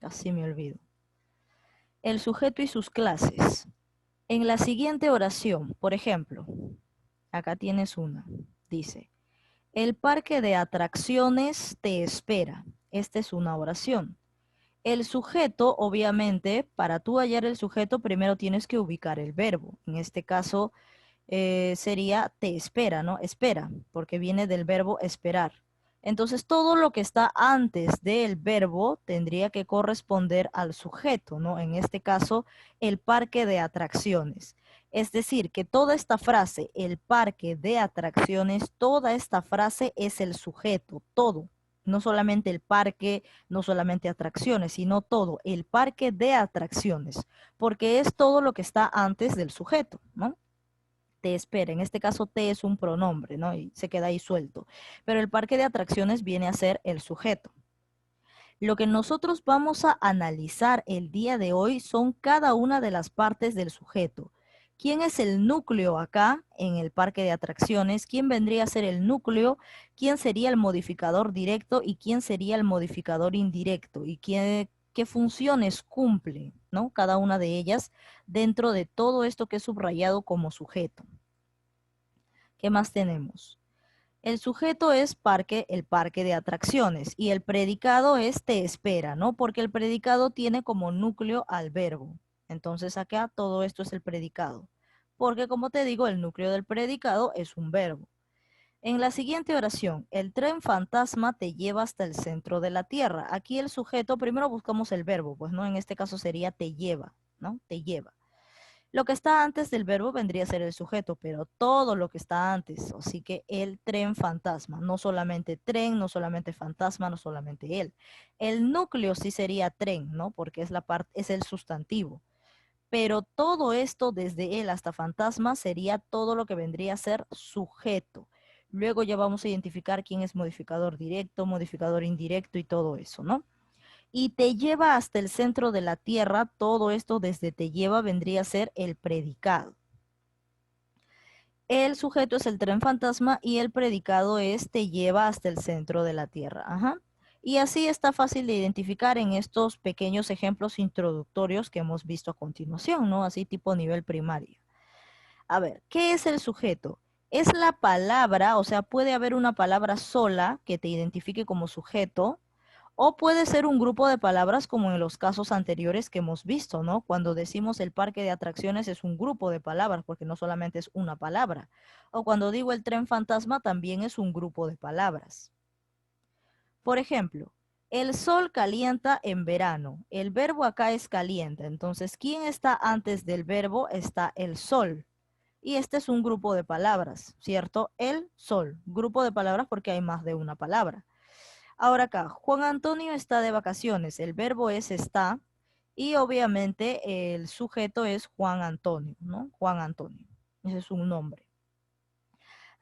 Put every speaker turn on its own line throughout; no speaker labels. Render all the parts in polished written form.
casi me olvido. El sujeto y sus clases. En la siguiente oración, por ejemplo, acá tienes una, dice, el parque de atracciones te espera. Esta es una oración. El sujeto, obviamente, para tú hallar el sujeto, primero tienes que ubicar el verbo. En este caso, sería te espera, ¿no? Espera, porque viene del verbo esperar. Entonces, todo lo que está antes del verbo tendría que corresponder al sujeto, ¿no? En este caso, el parque de atracciones. Es decir, que toda esta frase, el parque de atracciones, toda esta frase es el sujeto, todo. No solamente el parque, no solamente atracciones, sino todo, el parque de atracciones, porque es todo lo que está antes del sujeto, ¿no? Te espera. En este caso, te es un pronombre, ¿no? Y se queda ahí suelto. Pero el parque de atracciones viene a ser el sujeto. Lo que nosotros vamos a analizar el día de hoy son cada una de las partes del sujeto. ¿Quién es el núcleo acá en el parque de atracciones? ¿Quién vendría a ser el núcleo? ¿Quién sería el modificador directo y quién sería el modificador indirecto? ¿Y qué funciones cumple, ¿no? Cada una de ellas dentro de todo esto que es subrayado como sujeto. ¿Qué más tenemos? El sujeto es el parque de atracciones y el predicado es te espera, ¿no? Porque el predicado tiene como núcleo al verbo. Entonces acá todo esto es el predicado. Porque como te digo, el núcleo del predicado es un verbo. En la siguiente oración, el tren fantasma te lleva hasta el centro de la tierra. Aquí el sujeto, primero buscamos el verbo, pues no, en este caso sería te lleva, ¿no? Te lleva. Lo que está antes del verbo vendría a ser el sujeto, pero todo lo que está antes, así que el tren fantasma, no solamente tren, no solamente fantasma, no solamente él. El núcleo sí sería tren, ¿no? Porque es la parte, es el sustantivo. Pero todo esto, desde él hasta fantasma, sería todo lo que vendría a ser sujeto. Luego ya vamos a identificar quién es modificador directo, modificador indirecto y todo eso, ¿no? Y te lleva hasta el centro de la tierra, todo esto desde te lleva vendría a ser el predicado. El sujeto es el tren fantasma y el predicado es te lleva hasta el centro de la tierra. Ajá. Y así está fácil de identificar en estos pequeños ejemplos introductorios que hemos visto a continuación, ¿no? Así tipo nivel primario. A ver, ¿qué es el sujeto? Es la palabra, o sea, puede haber una palabra sola que te identifique como sujeto, o puede ser un grupo de palabras como en los casos anteriores que hemos visto, ¿no? Cuando decimos el parque de atracciones es un grupo de palabras, porque no solamente es una palabra. O cuando digo el tren fantasma también es un grupo de palabras. Por ejemplo, el sol calienta en verano. El verbo acá es calienta. Entonces, ¿quién está antes del verbo? Está el sol. Y este es un grupo de palabras, ¿cierto? El sol. Grupo de palabras porque hay más de una palabra. Ahora acá, Juan Antonio está de vacaciones. El verbo es está y obviamente el sujeto es Juan Antonio, ¿no? Juan Antonio. Ese es un nombre.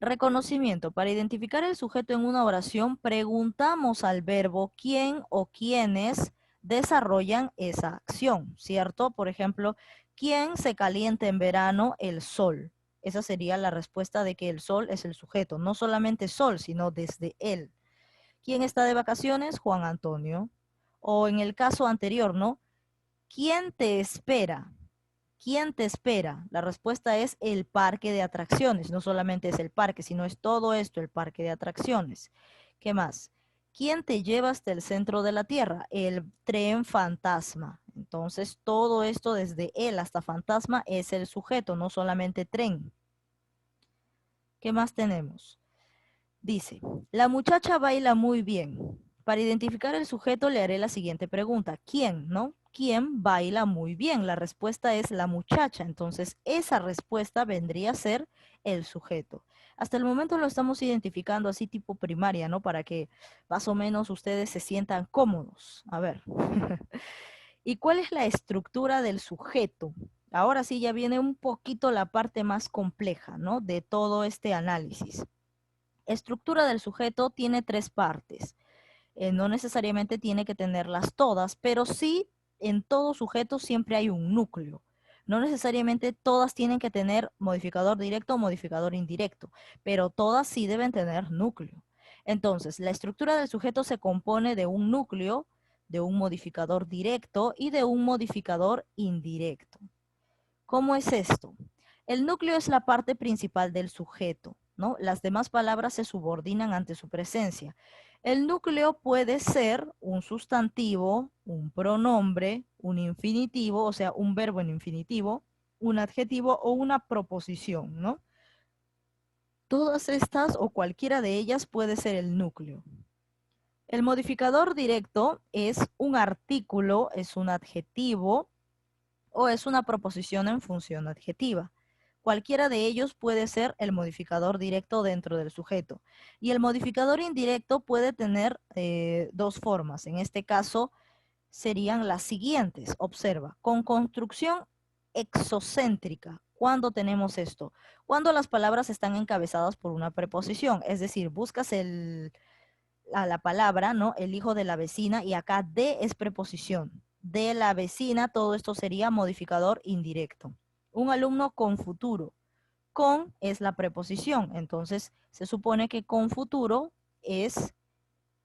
Reconocimiento. Para identificar el sujeto en una oración, preguntamos al verbo quién o quiénes desarrollan esa acción, ¿cierto? Por ejemplo, ¿quién se calienta en verano? El sol. Esa sería la respuesta de que el sol es el sujeto. No solamente sol, sino desde él. ¿Quién está de vacaciones? Juan Antonio. O en el caso anterior, ¿no? ¿Quién te espera? ¿Quién te espera? La respuesta es el parque de atracciones. No solamente es el parque, sino es todo esto, el parque de atracciones. ¿Qué más? ¿Quién te lleva hasta el centro de la Tierra? El tren fantasma. Entonces, todo esto desde él hasta fantasma es el sujeto, no solamente tren. ¿Qué más tenemos? Dice, la muchacha baila muy bien. Para identificar el sujeto le haré la siguiente pregunta. ¿Quién, no? ¿Quién baila muy bien? La respuesta es la muchacha. Entonces, esa respuesta vendría a ser el sujeto. Hasta el momento lo estamos identificando así tipo primaria, ¿no? Para que más o menos ustedes se sientan cómodos. A ver. ¿Y cuál es la estructura del sujeto? Ahora sí ya viene un poquito la parte más compleja, ¿no? De todo este análisis. Estructura del sujeto tiene tres partes. No necesariamente tiene que tenerlas todas, pero sí en todo sujeto siempre hay un núcleo. No necesariamente todas tienen que tener modificador directo o modificador indirecto, pero todas sí deben tener núcleo. Entonces, la estructura del sujeto se compone de un núcleo, de un modificador directo y de un modificador indirecto. ¿Cómo es esto? El núcleo es la parte principal del sujeto, ¿no? Las demás palabras se subordinan ante su presencia. El núcleo puede ser un sustantivo, un pronombre, un infinitivo, o sea, un verbo en infinitivo, un adjetivo o una proposición, ¿no? Todas estas o cualquiera de ellas puede ser el núcleo. El modificador directo es un artículo, es un adjetivo o es una proposición en función adjetiva. Cualquiera de ellos puede ser el modificador directo dentro del sujeto. Y el modificador indirecto puede tener dos formas. En este caso serían las siguientes. Observa, con construcción exocéntrica. ¿Cuándo tenemos esto? Cuando las palabras están encabezadas por una preposición. Es decir, buscas la palabra, ¿no? El hijo de la vecina, y acá de es preposición. De la vecina, todo esto sería modificador indirecto. Un alumno con futuro. Con es la preposición, entonces se supone que con futuro es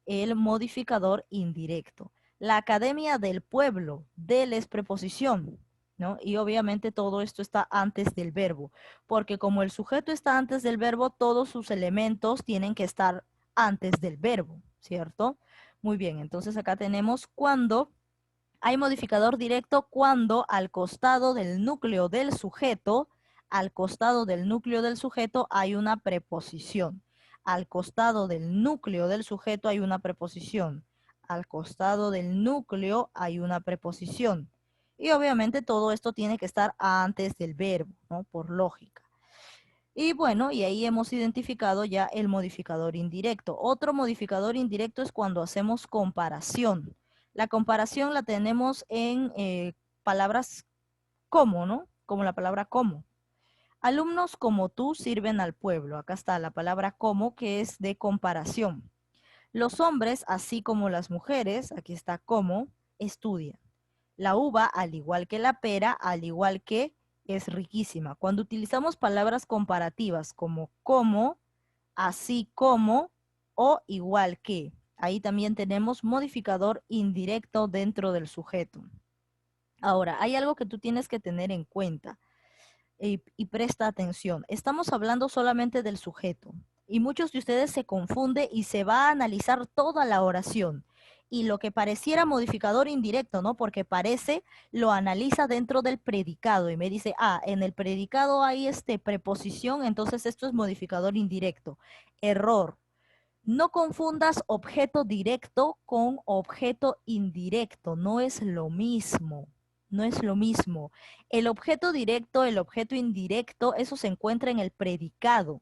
el modificador indirecto. La academia del pueblo, del es preposición, ¿no? Y obviamente todo esto está antes del verbo, porque como el sujeto está antes del verbo, todos sus elementos tienen que estar antes del verbo, ¿cierto? Muy bien, entonces acá tenemos cuando hay modificador directo cuando al costado del núcleo del sujeto, al costado del núcleo del sujeto hay una preposición. Al costado del núcleo del sujeto hay una preposición. Al costado del núcleo hay una preposición. Y obviamente todo esto tiene que estar antes del verbo, ¿no? Por lógica. Y bueno, y ahí hemos identificado ya el modificador indirecto. Otro modificador indirecto es cuando hacemos comparación. La comparación la tenemos en palabras como, ¿no? Como la palabra como. Alumnos como tú sirven al pueblo. Acá está la palabra como, que es de comparación. Los hombres, así como las mujeres, aquí está como, estudian. La uva, al igual que la pera, al igual que, es riquísima. Cuando utilizamos palabras comparativas como, así como o igual que, ahí también tenemos modificador indirecto dentro del sujeto. Ahora, hay algo que tú tienes que tener en cuenta y presta atención. Estamos hablando solamente del sujeto y muchos de ustedes se confunden y se va a analizar toda la oración. Y lo que pareciera modificador indirecto, ¿no? Porque parece, lo analiza dentro del predicado y me dice, ah, en el predicado hay preposición, entonces esto es modificador indirecto. Error. No confundas objeto directo con objeto indirecto, no es lo mismo. No es lo mismo. El objeto directo, el objeto indirecto, eso se encuentra en el predicado.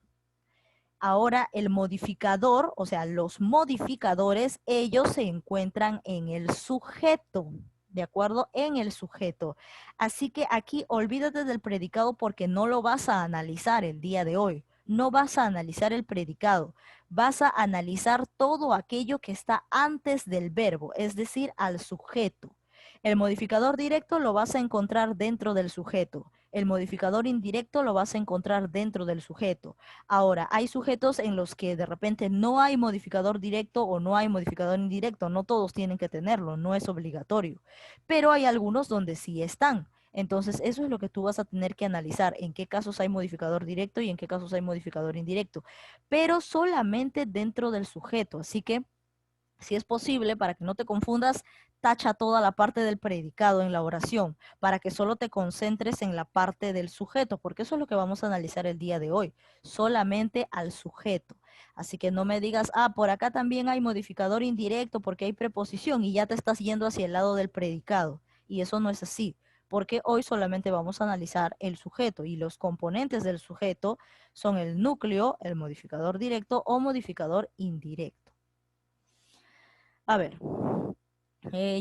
Ahora el modificador, o sea, los modificadores, ellos se encuentran en el sujeto, ¿de acuerdo? En el sujeto. Así que aquí olvídate del predicado porque no lo vas a analizar el día de hoy. No vas a analizar el predicado. Vas a analizar todo aquello que está antes del verbo, es decir, al sujeto. El modificador directo lo vas a encontrar dentro del sujeto. El modificador indirecto lo vas a encontrar dentro del sujeto. Ahora, hay sujetos en los que de repente no hay modificador directo o no hay modificador indirecto. No todos tienen que tenerlo, no es obligatorio. Pero hay algunos donde sí están. Entonces, eso es lo que tú vas a tener que analizar, en qué casos hay modificador directo y en qué casos hay modificador indirecto. Pero solamente dentro del sujeto. Así que, si es posible, para que no te confundas, tacha toda la parte del predicado en la oración, para que solo te concentres en la parte del sujeto, porque eso es lo que vamos a analizar el día de hoy, solamente al sujeto. Así que no me digas, ah, por acá también hay modificador indirecto porque hay preposición y ya te estás yendo hacia el lado del predicado. Y eso no es así, porque hoy solamente vamos a analizar el sujeto y los componentes del sujeto son el núcleo, el modificador directo o modificador indirecto. A ver,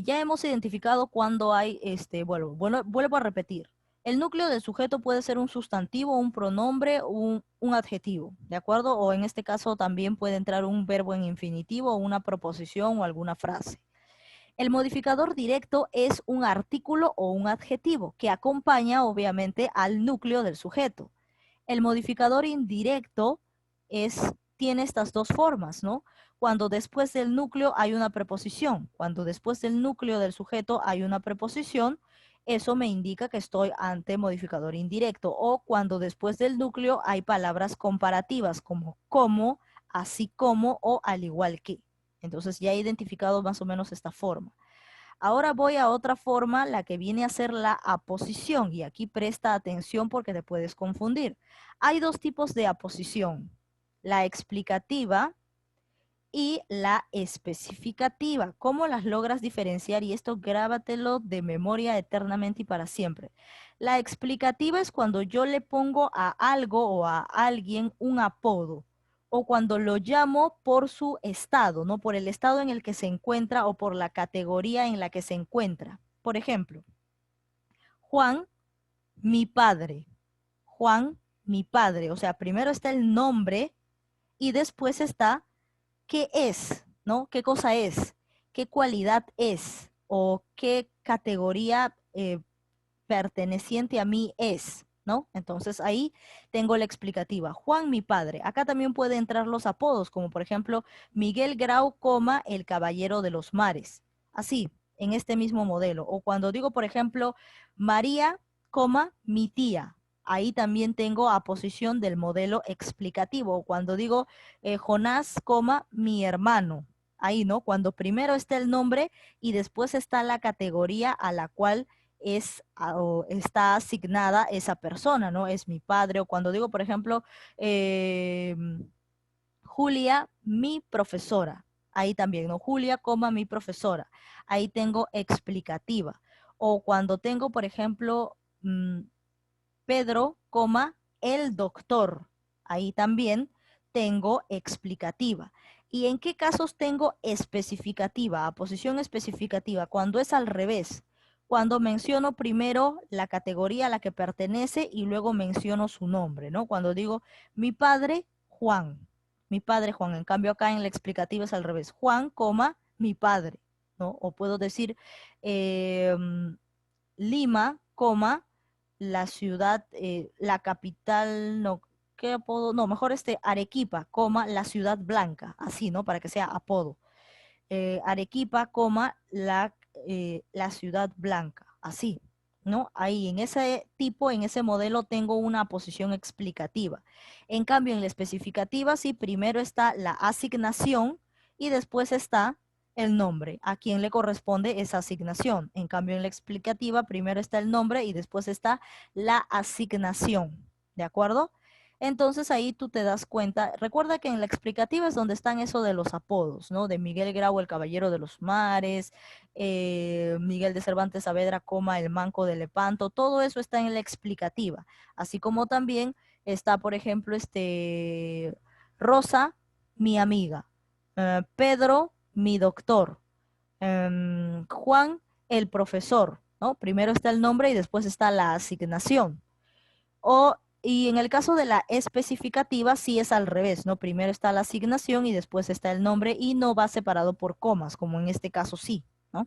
ya hemos identificado cuando hay, vuelvo a repetir. El núcleo del sujeto puede ser un sustantivo, un pronombre, un adjetivo, ¿de acuerdo? O en este caso también puede entrar un verbo en infinitivo, una proposición o alguna frase. El modificador directo es un artículo o un adjetivo que acompaña obviamente al núcleo del sujeto. El modificador indirecto tiene estas dos formas, ¿no? cuando después del núcleo hay una preposición. Cuando después del núcleo del sujeto hay una preposición, eso me indica que estoy ante modificador indirecto. O cuando después del núcleo hay palabras comparativas como, así como o al igual que. Entonces ya he identificado más o menos esta forma. Ahora voy a otra forma, la que viene a ser la aposición. Y aquí presta atención porque te puedes confundir. Hay dos tipos de aposición. La explicativa y la especificativa. ¿Cómo las logras diferenciar? Y esto grábatelo de memoria eternamente y para siempre. La explicativa es cuando yo le pongo a algo o a alguien un apodo o cuando lo llamo por su estado, ¿no? Por el estado en el que se encuentra o por la categoría en la que se encuentra. Por ejemplo, Juan, mi padre. Juan, mi padre. O sea, primero está el nombre y después está qué es, ¿no? ¿Qué cosa es? ¿Qué cualidad es? ¿O qué categoría perteneciente a mí es? ¿No? Entonces ahí tengo la explicativa. Juan, mi padre. Acá también pueden entrar los apodos, como por ejemplo Miguel Grau, el caballero de los mares. Así, en este mismo modelo. O cuando digo, por ejemplo, María, mi tía. Ahí también tengo aposición del modelo explicativo. O cuando digo Jonás, mi hermano. Ahí, ¿no? Cuando primero está el nombre y después está la categoría a la cual o está asignada esa persona, ¿no? Es mi padre. O cuando digo, por ejemplo, eh, Julia, mi profesora. Ahí también, ¿no? Julia, mi profesora. Ahí tengo explicativa. O cuando tengo, por ejemplo, Pedro, el doctor. Ahí también tengo explicativa. ¿Y en qué casos tengo especificativa, aposición especificativa? Cuando es al revés. Cuando menciono primero la categoría a la que pertenece y luego menciono su nombre, ¿no? Cuando digo mi padre, Juan. Mi padre, Juan. En cambio, acá en la explicativa es al revés. Juan, mi padre, ¿no? O puedo decir Lima, la ciudad, la capital, no, ¿qué apodo? No, mejor Arequipa, la ciudad blanca, así, ¿no? Para que sea apodo. Arequipa, la ciudad blanca, así, ¿no? Ahí en ese tipo, en ese modelo tengo una posición explicativa. En cambio, en la especificativa, sí, primero está la asignación y después está el nombre, a quien le corresponde esa asignación. En cambio, en la explicativa, primero está el nombre y después está la asignación, ¿de acuerdo? Entonces ahí tú te das cuenta, recuerda que en la explicativa es donde están eso de los apodos, ¿no? De Miguel Grau, el caballero de los mares, Miguel de Cervantes Saavedra, el manco de Lepanto, todo eso está en la explicativa. Así como también está, por ejemplo, Rosa, mi amiga, Pedro, mi doctor, Juan, el profesor, ¿no? Primero está el nombre y después está la asignación. Y en el caso de la especificativa sí es al revés, ¿no? Primero está la asignación y después está el nombre y no va separado por comas, como en este caso sí, ¿no?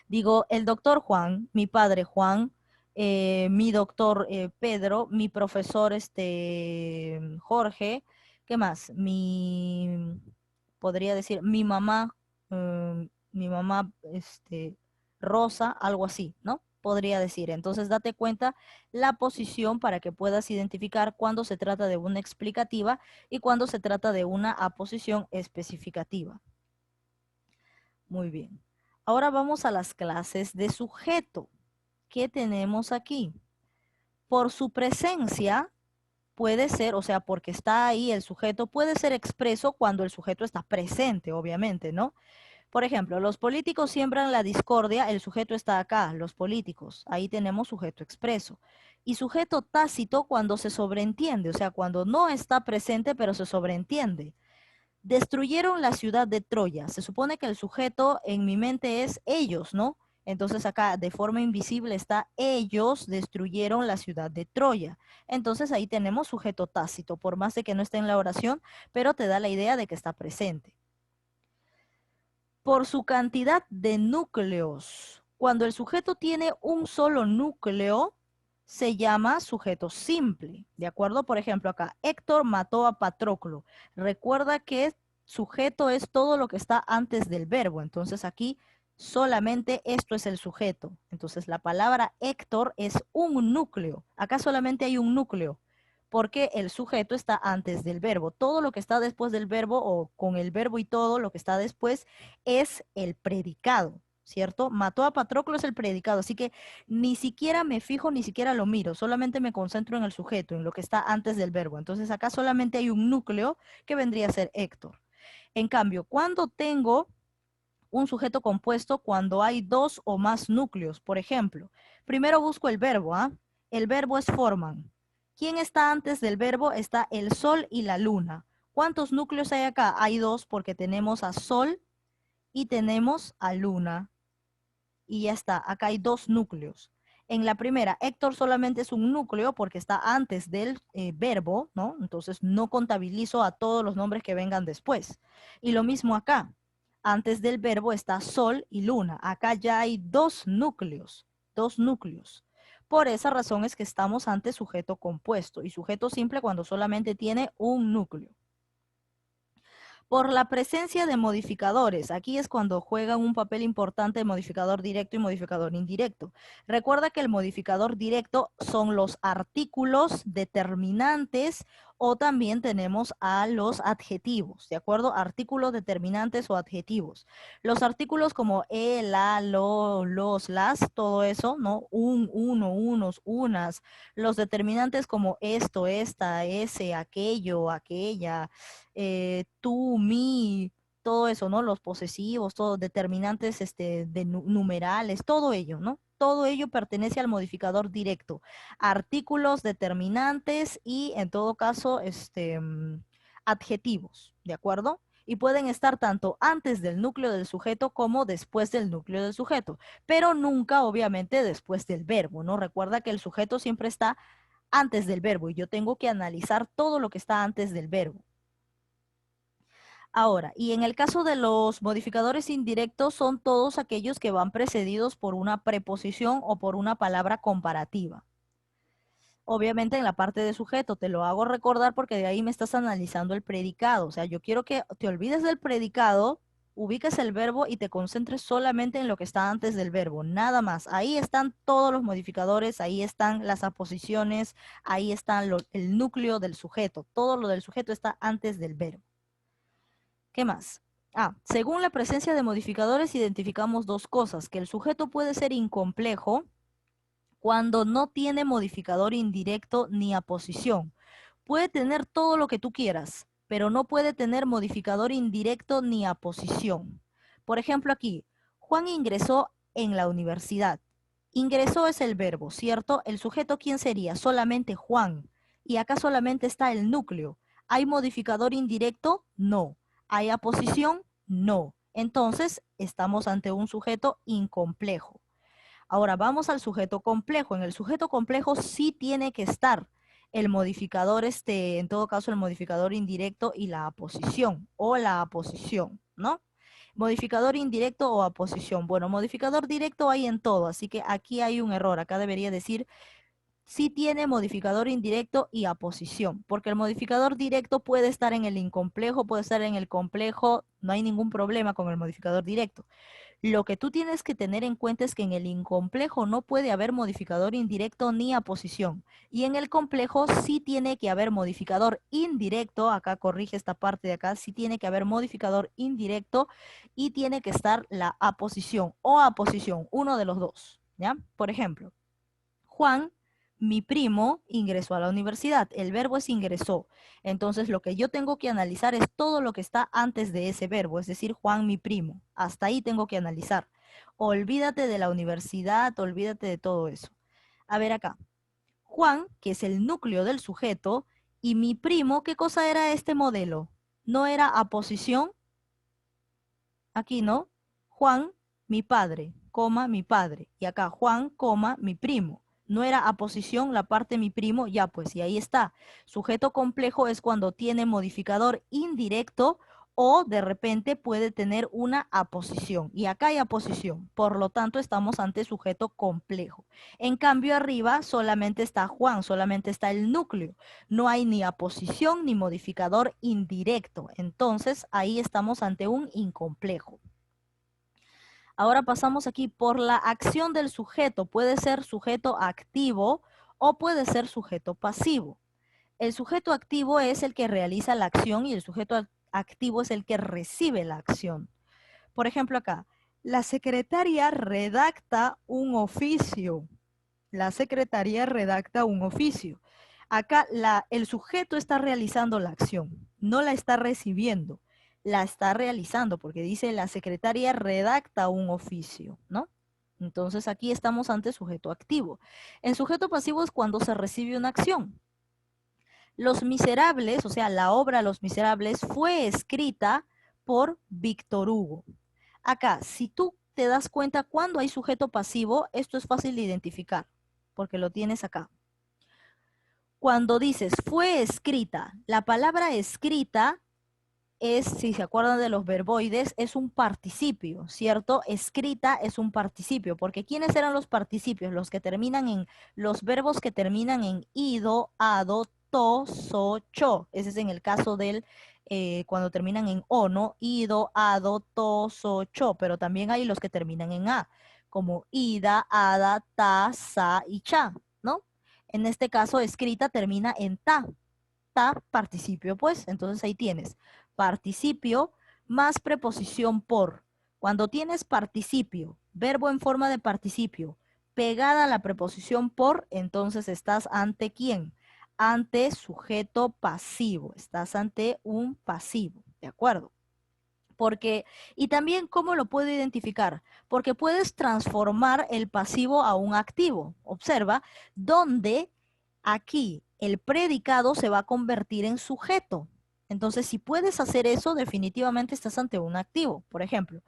Digo, el doctor Juan, mi padre Juan, mi doctor Pedro, mi profesor Jorge, ¿qué más? Podría decir, mi mamá Rosa, algo así, ¿no? Podría decir. Entonces, date cuenta la posición para que puedas identificar cuándo se trata de una explicativa y cuándo se trata de una aposición especificativa. Muy bien. Ahora vamos a las clases de sujeto. ¿Qué tenemos aquí? Por su presencia puede ser, o sea, porque está ahí el sujeto, puede ser expreso cuando el sujeto está presente, obviamente, ¿no? Por ejemplo, los políticos siembran la discordia, el sujeto está acá, los políticos, ahí tenemos sujeto expreso. Y sujeto tácito cuando se sobreentiende, o sea, cuando no está presente pero se sobreentiende. Destruyeron la ciudad de Troya. Se supone que el sujeto en mi mente es ellos, ¿no? Entonces acá de forma invisible está ellos destruyeron la ciudad de Troya. Entonces ahí tenemos sujeto tácito, por más de que no esté en la oración, pero te da la idea de que está presente. Por su cantidad de núcleos. Cuando el sujeto tiene un solo núcleo, se llama sujeto simple. ¿De acuerdo? Por ejemplo, acá, Héctor mató a Patroclo. Recuerda que Sujeto es todo lo que está antes del verbo. Entonces aquí solamente esto es el sujeto. Entonces la palabra Héctor es un núcleo. Acá solamente hay un núcleo porque el sujeto está antes del verbo. Todo lo que está después del verbo o con el verbo y todo lo que está después es el predicado, ¿cierto? Mató a Patroclo es el predicado, así que ni siquiera me fijo, ni siquiera lo miro, solamente me concentro en el sujeto, en lo que está antes del verbo. Entonces acá solamente hay un núcleo que vendría a ser Héctor. En cambio, cuando tengo un sujeto compuesto, cuando hay dos o más núcleos, por ejemplo, primero busco el verbo, ¿ah? El verbo es forman. ¿Quién está antes del verbo? Está el sol y la luna. ¿Cuántos núcleos hay acá? Hay dos porque tenemos a sol y tenemos a luna. Y ya está, acá hay dos núcleos. En la primera, Héctor solamente es un núcleo porque está antes del verbo, ¿no? Entonces no contabilizo a todos los nombres que vengan después. Y lo mismo acá. Antes del verbo está sol y luna. Acá ya hay dos núcleos, dos núcleos. Por esa razón es que estamos ante sujeto compuesto y sujeto simple cuando solamente tiene un núcleo. Por la presencia de modificadores. Aquí es cuando juegan un papel importante el modificador directo y modificador indirecto. Recuerda que el modificador directo son los artículos determinantes o también tenemos a los adjetivos, ¿de acuerdo? Artículos determinantes o adjetivos. Los artículos como la, lo, los, las, todo eso, ¿no? Un, uno, unos, unas. Los determinantes como esto, esta, ese, aquello, aquella, tú, mí, todo eso, ¿no? Los posesivos, todos determinantes de numerales, todo ello, ¿no? Todo ello pertenece al modificador directo. Artículos, determinantes y en todo caso, adjetivos, ¿de acuerdo? Y pueden estar tanto antes del núcleo del sujeto como después del núcleo del sujeto, pero nunca, obviamente, después del verbo, ¿no? Recuerda que el sujeto siempre está antes del verbo y yo tengo que analizar todo lo que está antes del verbo. Ahora, y en el caso de los modificadores indirectos, son todos aquellos que van precedidos por una preposición o por una palabra comparativa. Obviamente en la parte de sujeto te lo hago recordar porque de ahí me estás analizando el predicado. O sea, yo quiero que te olvides del predicado, ubiques el verbo y te concentres solamente en lo que está antes del verbo, nada más. Ahí están todos los modificadores, ahí están las aposiciones, ahí está el núcleo del sujeto. Todo lo del sujeto está antes del verbo. ¿Qué más? Según la presencia de modificadores identificamos dos cosas, que el sujeto puede ser incomplejo cuando no tiene modificador indirecto ni aposición. Puede tener todo lo que tú quieras, pero no puede tener modificador indirecto ni aposición. Por ejemplo aquí, Juan ingresó en la universidad. Ingresó es el verbo, ¿cierto? El sujeto, ¿quién sería? Solamente Juan. Y acá solamente está el núcleo. ¿Hay modificador indirecto? No. ¿Hay aposición? No. Entonces, estamos ante un sujeto incomplejo. Ahora vamos al sujeto complejo. En el sujeto complejo sí tiene que estar el modificador, en todo caso, el modificador indirecto y la aposición o la aposición, ¿no? Modificador indirecto o aposición. Bueno, modificador directo hay en todo, así que aquí hay un error. Acá debería decir sí tiene modificador indirecto y aposición, porque el modificador directo puede estar en el incomplejo, puede estar en el complejo, no hay ningún problema con el modificador directo. Lo que tú tienes que tener en cuenta es que en el incomplejo no puede haber modificador indirecto ni aposición. Y en el complejo sí tiene que haber modificador indirecto, acá corrige esta parte de acá, sí tiene que haber modificador indirecto y tiene que estar la aposición o aposición, uno de los dos, ¿ya? Por ejemplo, Juan, mi primo, ingresó a la universidad. El verbo es ingresó. Entonces, lo que yo tengo que analizar es todo lo que está antes de ese verbo, es decir, Juan, mi primo. Hasta ahí tengo que analizar. Olvídate de la universidad, olvídate de todo eso. A ver acá. Juan, que es el núcleo del sujeto, y mi primo, ¿qué cosa era este modelo? ¿No era aposición? Aquí, ¿no? Juan, mi padre, coma, mi padre. Y acá, Juan, coma, mi primo. No era aposición la parte mi primo, ya pues, y ahí está. Sujeto complejo es cuando tiene modificador indirecto o de repente puede tener una aposición. Y acá hay aposición, por lo tanto estamos ante sujeto complejo. En cambio arriba solamente está Juan, solamente está el núcleo. No hay ni aposición ni modificador indirecto. Entonces ahí estamos ante un incomplejo. Ahora pasamos aquí por la acción del sujeto. Puede ser sujeto activo o puede ser sujeto pasivo. El sujeto activo es el que realiza la acción y el sujeto activo es el que recibe la acción. Por ejemplo acá, la secretaria redacta un oficio. La secretaria redacta un oficio. Acá el sujeto está realizando la acción, no la está recibiendo, la está realizando porque dice la secretaria redacta un oficio, ¿no? Entonces aquí estamos ante sujeto activo. El sujeto pasivo es cuando se recibe una acción. Los Miserables, o sea, la obra Los Miserables fue escrita por Víctor Hugo. Acá, si tú te das cuenta cuando hay sujeto pasivo, esto es fácil de identificar, porque lo tienes acá. Cuando dices fue escrita, la palabra escrita es, si se acuerdan de los verboides, es un participio, ¿cierto? Escrita es un participio, porque ¿quiénes eran los participios? Los que terminan en, los verbos que terminan en ido, ado, to, so, cho. Ese es en el caso del, cuando terminan en o, ¿no? Ido, ado, to, so, cho, pero también hay los que terminan en a, como ida, ada, ta, sa y cha, ¿no? En este caso, escrita termina en ta, participio, pues, entonces ahí tienes participio más preposición por. Cuando tienes participio, verbo en forma de participio, pegada a la preposición por, entonces estás ante ¿quién? Ante sujeto pasivo, estás ante un pasivo, ¿de acuerdo? Porque, y también, ¿cómo lo puedo identificar? Porque puedes transformar el pasivo a un activo. Observa, donde aquí el predicado se va a convertir en sujeto. Entonces, si puedes hacer eso, definitivamente estás ante un activo. Por ejemplo,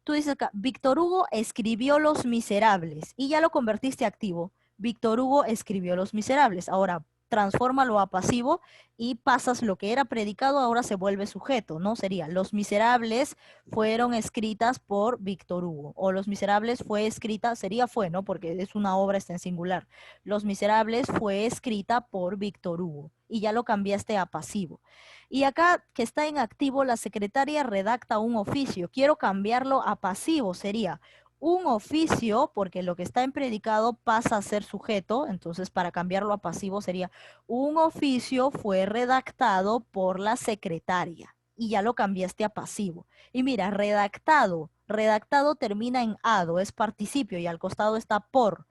tú dices acá, Víctor Hugo escribió Los Miserables y ya lo convertiste activo. Víctor Hugo escribió Los Miserables. Ahora, transfórmalo a pasivo y pasas lo que era predicado, ahora se vuelve sujeto, ¿no? Sería, Los Miserables fueron escritas por Víctor Hugo. O Los Miserables fue escrita, sería fue, ¿no? Porque es una obra, está en singular. Los Miserables fue escrita por Víctor Hugo. Y ya lo cambiaste a pasivo. Y acá que está en activo, la secretaria redacta un oficio. Quiero cambiarlo a pasivo, sería un oficio, porque lo que está en predicado pasa a ser sujeto, entonces para cambiarlo a pasivo sería un oficio fue redactado por la secretaria y ya lo cambiaste a pasivo. Y mira, redactado, redactado termina en ado, es participio y al costado está por.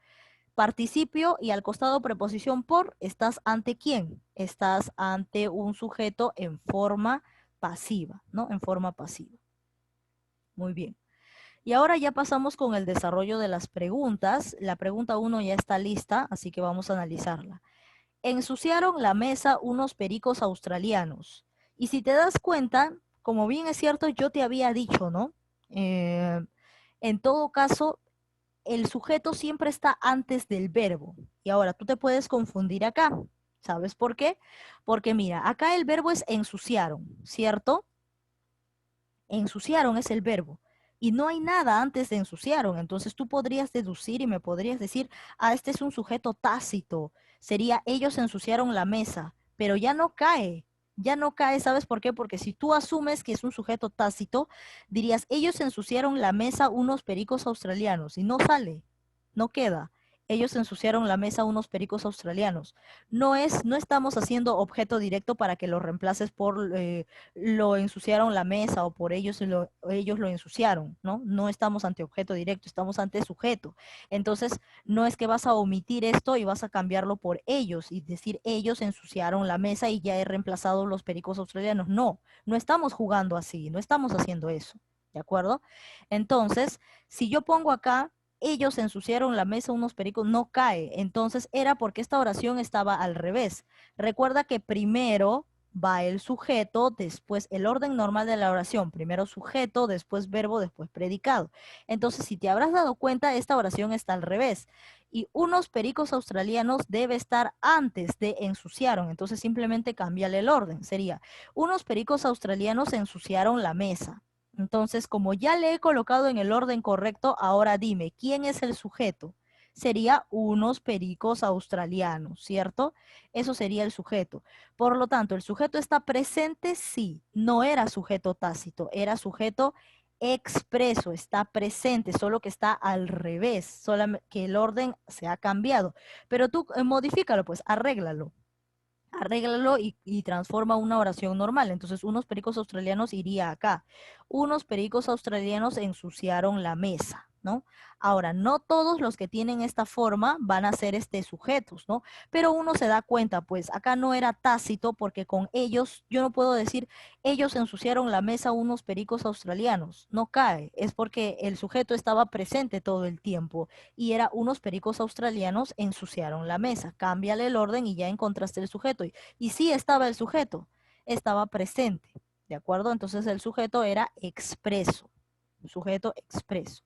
Participio y al costado preposición por, ¿estás ante quién? Estás ante un sujeto en forma pasiva, ¿no? En forma pasiva. Muy bien. Y ahora ya pasamos con el desarrollo de las preguntas. La pregunta 1 ya está lista, así que vamos a analizarla. Ensuciaron la mesa unos pericos australianos. Y si te das cuenta, como bien es cierto, yo te había dicho, ¿no? En todo caso, el sujeto siempre está antes del verbo. Y ahora tú te puedes confundir acá. ¿Sabes por qué? Porque mira, acá el verbo es ensuciaron, ¿cierto? Ensuciaron es el verbo. Y no hay nada antes de ensuciaron. Entonces tú podrías deducir y me podrías decir, ah, este es un sujeto tácito. Sería ellos ensuciaron la mesa. Pero ya no cae. Ya no cae, ¿sabes por qué? Porque si tú asumes que es un sujeto tácito, dirías, ellos ensuciaron la mesa unos pericos australianos. Y no sale, no queda. Ellos ensuciaron la mesa unos pericos australianos. No estamos haciendo objeto directo para que lo reemplaces por lo ensuciaron la mesa o por ellos lo ensuciaron, ¿no? No estamos ante objeto directo, estamos ante sujeto. Entonces, no es que vas a omitir esto y vas a cambiarlo por ellos y decir ellos ensuciaron la mesa y ya he reemplazado los pericos australianos. No, no estamos jugando así, no estamos haciendo eso, ¿de acuerdo? Entonces, si yo pongo acá ellos ensuciaron la mesa unos pericos, no cae. Entonces era porque esta oración estaba al revés. Recuerda que primero va el sujeto, después el orden normal de la oración, primero sujeto, después verbo, después predicado. Entonces, si te habrás dado cuenta, esta oración está al revés. Y unos pericos australianos debe estar antes de ensuciaron. Entonces, simplemente cámbiale el orden. Sería, unos pericos australianos ensuciaron la mesa. Entonces, como ya le he colocado en el orden correcto, ahora dime, ¿quién es el sujeto? Sería unos pericos australianos, ¿cierto? Eso sería el sujeto. Por lo tanto, ¿el sujeto está presente? Sí, no era sujeto tácito, era sujeto expreso, está presente, solo que está al revés, solamente que el orden se ha cambiado. Pero tú modifícalo, pues, arréglalo y transforma una oración normal. Entonces, unos pericos australianos iría acá. Unos pericos australianos ensuciaron la mesa, ¿no? Ahora, no todos los que tienen esta forma van a ser sujetos, ¿no? Pero uno se da cuenta, pues acá no era tácito porque con ellos, yo no puedo decir, ellos ensuciaron la mesa unos pericos australianos. No cae, es porque el sujeto estaba presente todo el tiempo y era unos pericos australianos ensuciaron la mesa. Cámbiale el orden y ya encontraste el sujeto. Y sí estaba el sujeto, estaba presente, ¿de acuerdo? Entonces el sujeto era expreso, un sujeto expreso.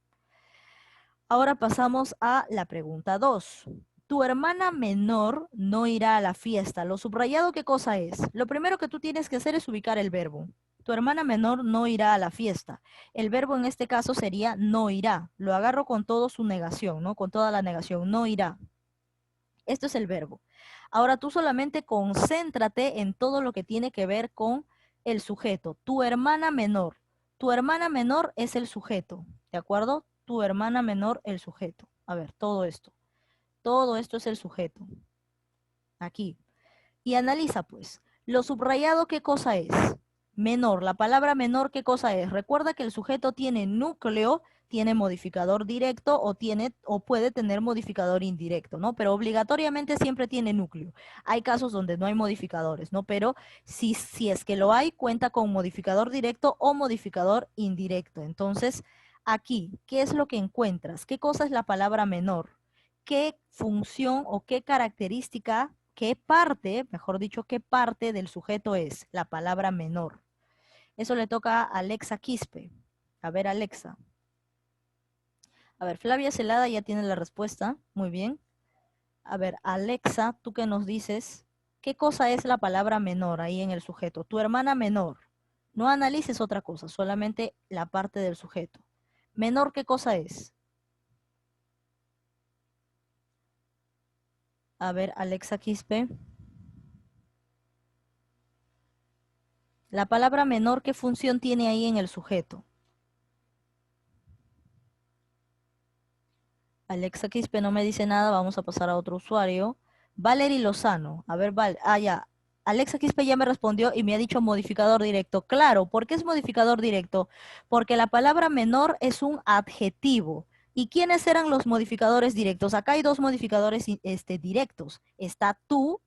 Ahora pasamos a la pregunta 2. Tu hermana menor no irá a la fiesta. Lo subrayado, ¿qué cosa es? Lo primero que tú tienes que hacer es ubicar el verbo. Tu hermana menor no irá a la fiesta. El verbo en este caso sería no irá. Lo agarro con toda su negación, ¿no? Con toda la negación, no irá. Esto es el verbo. Ahora tú solamente concéntrate en todo lo que tiene que ver con el sujeto. Tu hermana menor. Tu hermana menor es el sujeto, ¿de acuerdo? Tu hermana menor, el sujeto. A ver, todo esto. Todo esto es el sujeto. Aquí. Y analiza pues. Lo subrayado, ¿qué cosa es? Menor. La palabra menor, ¿qué cosa es? Recuerda que el sujeto tiene núcleo, tiene modificador directo o puede tener modificador indirecto, ¿no? Pero obligatoriamente siempre tiene núcleo. Hay casos donde no hay modificadores, ¿no? Pero si es que lo hay, cuenta con modificador directo o modificador indirecto. Entonces, aquí, ¿qué es lo que encuentras? ¿Qué cosa es la palabra menor? ¿Qué función o qué característica, qué parte, mejor dicho, qué parte del sujeto es la palabra menor? Eso le toca a Alexa Quispe. A ver, Alexa. A ver, Flavia Celada ya tiene la respuesta. Muy bien. A ver, Alexa, ¿tú qué nos dices? ¿Qué cosa es la palabra menor ahí en el sujeto? Tu hermana menor. No analices otra cosa, solamente la parte del sujeto. Menor, ¿qué cosa es? A ver, Alexa Quispe. La palabra menor, ¿qué función tiene ahí en el sujeto? Alexa Quispe no me dice nada, vamos a pasar a otro usuario. Valery Lozano. A ver, ya. Alexa Quispe ya me respondió y me ha dicho modificador directo. Claro, ¿por qué es modificador directo? Porque la palabra menor es un adjetivo. ¿Y quiénes eran los modificadores directos? Acá hay dos modificadores directos. Está tú,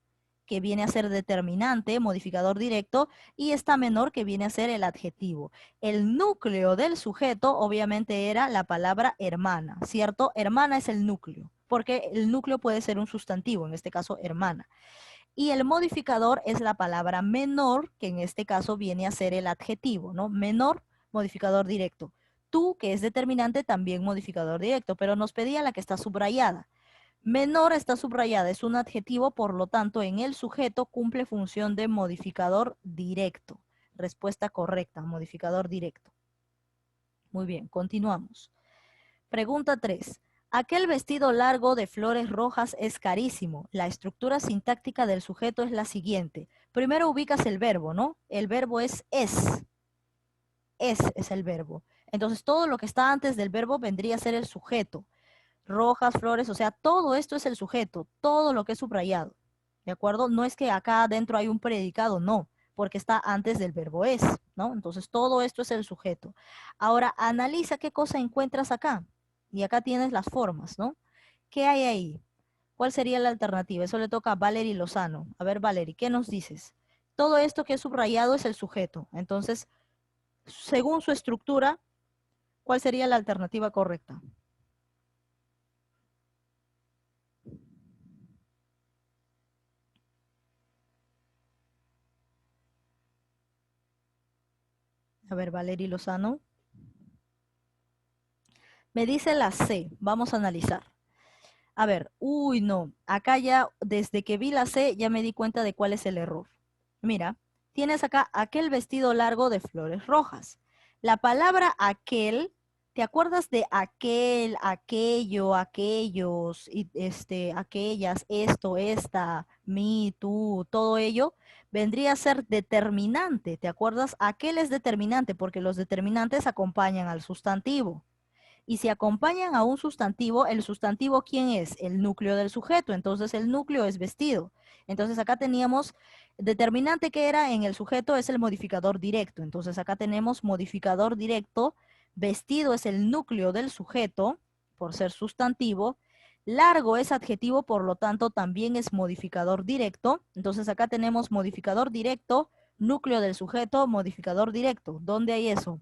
que viene a ser determinante, modificador directo, y está menor, que viene a ser el adjetivo. El núcleo del sujeto obviamente era la palabra hermana, ¿cierto? Hermana es el núcleo, porque el núcleo puede ser un sustantivo, en este caso hermana. Y el modificador es la palabra menor, que en este caso viene a ser el adjetivo, ¿no? Menor, modificador directo. Tú, que es determinante, también modificador directo, pero nos pedía la que está subrayada. Menor está subrayada, es un adjetivo, por lo tanto, en el sujeto cumple función de modificador directo. Respuesta correcta, modificador directo. Muy bien, continuamos. Pregunta 3. Aquel vestido largo de flores rojas es carísimo. La estructura sintáctica del sujeto es la siguiente. Primero ubicas el verbo, ¿no? El verbo es es. Es el verbo. Entonces, todo lo que está antes del verbo vendría a ser el sujeto. Rojas, flores, o sea, todo esto es el sujeto, todo lo que es subrayado. ¿De acuerdo? No es que acá adentro hay un predicado, no, porque está antes del verbo es, ¿no? Entonces, todo esto es el sujeto. Ahora, analiza qué cosa encuentras acá. Y acá tienes las formas, ¿no? ¿Qué hay ahí? ¿Cuál sería la alternativa? Eso le toca a Valery Lozano. A ver, Valery, ¿qué nos dices? Todo esto que es subrayado es el sujeto. Entonces, según su estructura, ¿cuál sería la alternativa correcta? A ver, Valery Lozano. Me dice la C. Vamos a analizar. A ver, uy, no. Acá ya, desde que vi la C, ya me di cuenta de cuál es el error. Mira, tienes acá aquel vestido largo de flores rojas. La palabra aquel, ¿te acuerdas de aquel, aquello, aquellos, y aquellas, esto, esta, mí, tú, todo ello? Vendría a ser determinante. ¿Te acuerdas? Aquel es determinante porque los determinantes acompañan al sustantivo. Y si acompañan a un sustantivo, ¿el sustantivo quién es? El núcleo del sujeto. Entonces el núcleo es vestido. Entonces acá teníamos determinante que era en el sujeto es el modificador directo. Entonces acá tenemos modificador directo. Vestido es el núcleo del sujeto por ser sustantivo. Largo es adjetivo, por lo tanto también es modificador directo. Entonces acá tenemos modificador directo, núcleo del sujeto, modificador directo. ¿Dónde hay eso?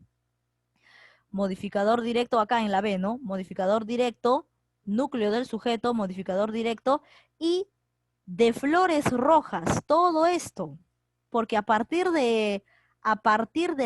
Modificador directo acá en la B, ¿no? Modificador directo, núcleo del sujeto, modificador directo y de flores rojas, todo esto, porque a partir de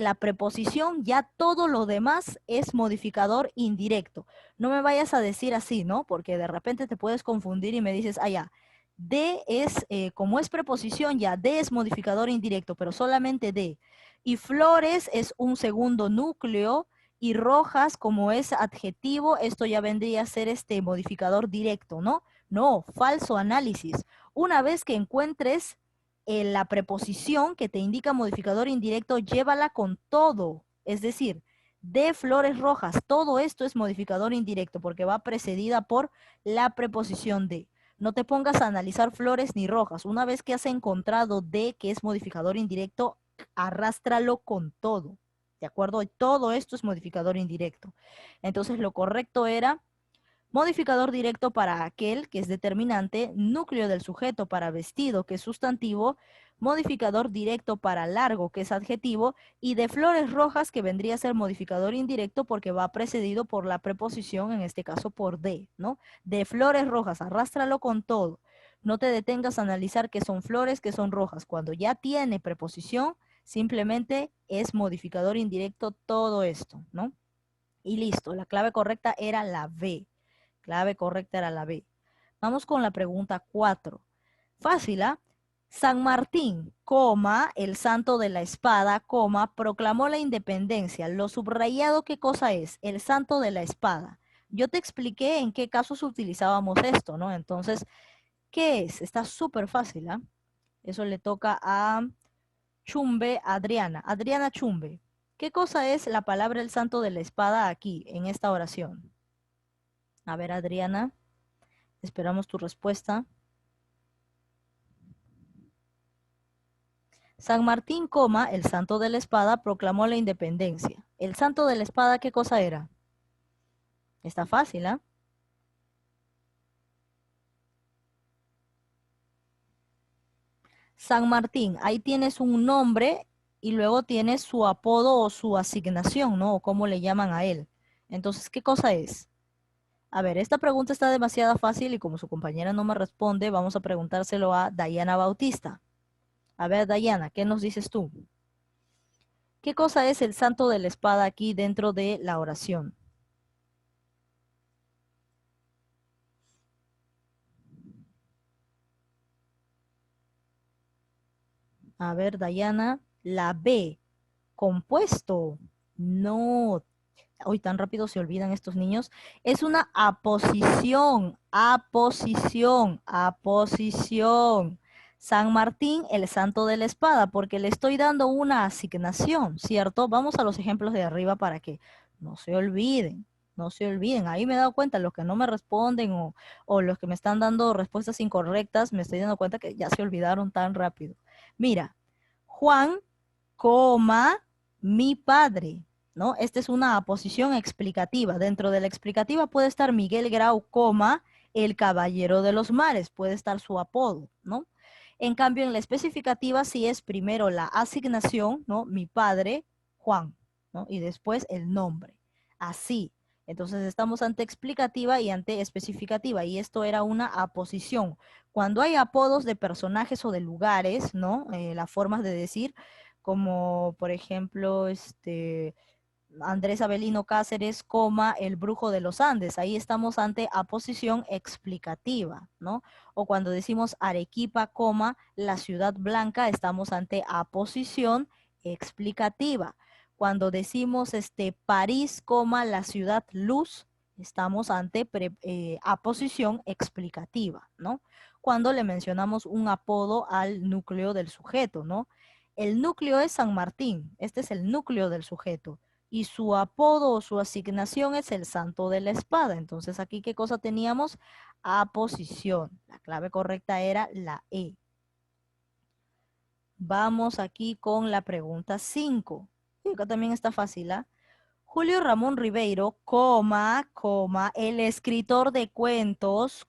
la preposición ya todo lo demás es modificador indirecto. No me vayas a decir así, ¿no? Porque de repente te puedes confundir y me dices, ah, ya, de es, como es preposición ya, de es modificador indirecto, pero solamente de. Y flores es un segundo núcleo y rojas como es adjetivo, esto ya vendría a ser este modificador directo, ¿no? No, falso análisis. Una vez que encuentres la preposición que te indica modificador indirecto, llévala con todo. Es decir, de flores rojas, todo esto es modificador indirecto porque va precedida por la preposición de. No te pongas a analizar flores ni rojas. Una vez que has encontrado de que es modificador indirecto, arrástralo con todo. ¿De acuerdo? Todo esto es modificador indirecto. Entonces lo correcto era modificador directo para aquel, que es determinante, núcleo del sujeto para vestido, que es sustantivo, modificador directo para largo, que es adjetivo, y de flores rojas, que vendría a ser modificador indirecto porque va precedido por la preposición, en este caso por de, ¿no? De flores rojas, arrástralo con todo. No te detengas a analizar qué son flores, qué son rojas. Cuando ya tiene preposición, simplemente es modificador indirecto todo esto, ¿no? Y listo, la clave correcta era la B. Clave correcta era la B. Vamos con la pregunta 4. Fácil, ¿ah? San Martín, coma, el santo de la espada, coma, proclamó la independencia. Lo subrayado, ¿qué cosa es? El santo de la espada. Yo te expliqué en qué casos utilizábamos esto, ¿no? Entonces, ¿qué es? Está súper fácil, ¿ah? Eso le toca a Chumbe Adriana. Adriana Chumbe. ¿Qué cosa es la palabra el santo de la espada aquí, en esta oración? A ver, Adriana, esperamos tu respuesta. San Martín, coma, el santo de la espada, proclamó la independencia. ¿El santo de la espada qué cosa era? Está fácil, ¿ah? San Martín, ahí tienes un nombre y luego tienes su apodo o su asignación, ¿no? O cómo le llaman a él. Entonces, ¿qué cosa es? A ver, esta pregunta está demasiado fácil y como su compañera no me responde, vamos a preguntárselo a Dayana Bautista. A ver, Dayana, ¿qué nos dices tú? ¿Qué cosa es el santo de la espada aquí dentro de la oración? A ver, Dayana, la B, compuesto. No, hoy tan rápido se olvidan estos niños. Es una aposición, aposición, aposición. San Martín, el santo de la espada, porque le estoy dando una asignación, ¿cierto? Vamos a los ejemplos de arriba para que no se olviden, no se olviden. Ahí me he dado cuenta, los que no me responden o los que me están dando respuestas incorrectas, me estoy dando cuenta que ya se olvidaron tan rápido. Mira, Juan, coma, mi padre, ¿no? Esta es una aposición explicativa. Dentro de la explicativa puede estar Miguel Grau, coma, el caballero de los mares, puede estar su apodo, ¿no? En cambio, en la especificativa sí es primero la asignación, ¿no? Mi padre, Juan, ¿no? Y después el nombre. Así. Entonces estamos ante explicativa y ante especificativa, y esto era una aposición. Cuando hay apodos de personajes o de lugares, ¿no? Las formas de decir, como por ejemplo, Andrés Avelino Cáceres, coma, el brujo de los Andes. Ahí estamos ante aposición explicativa, ¿no? O cuando decimos Arequipa, coma, la ciudad blanca, estamos ante aposición explicativa. Cuando decimos París, coma, la ciudad luz, estamos ante aposición explicativa, ¿no? Cuando le mencionamos un apodo al núcleo del sujeto, ¿no? El núcleo es San Martín, este es el núcleo del sujeto y su apodo o su asignación es el santo de la espada. Entonces aquí, ¿qué cosa teníamos? Aposición. La clave correcta era la E. Vamos aquí con la pregunta 5. Y acá también está fácil, ¿ah? Julio Ramón Ribeiro, el escritor de cuentos,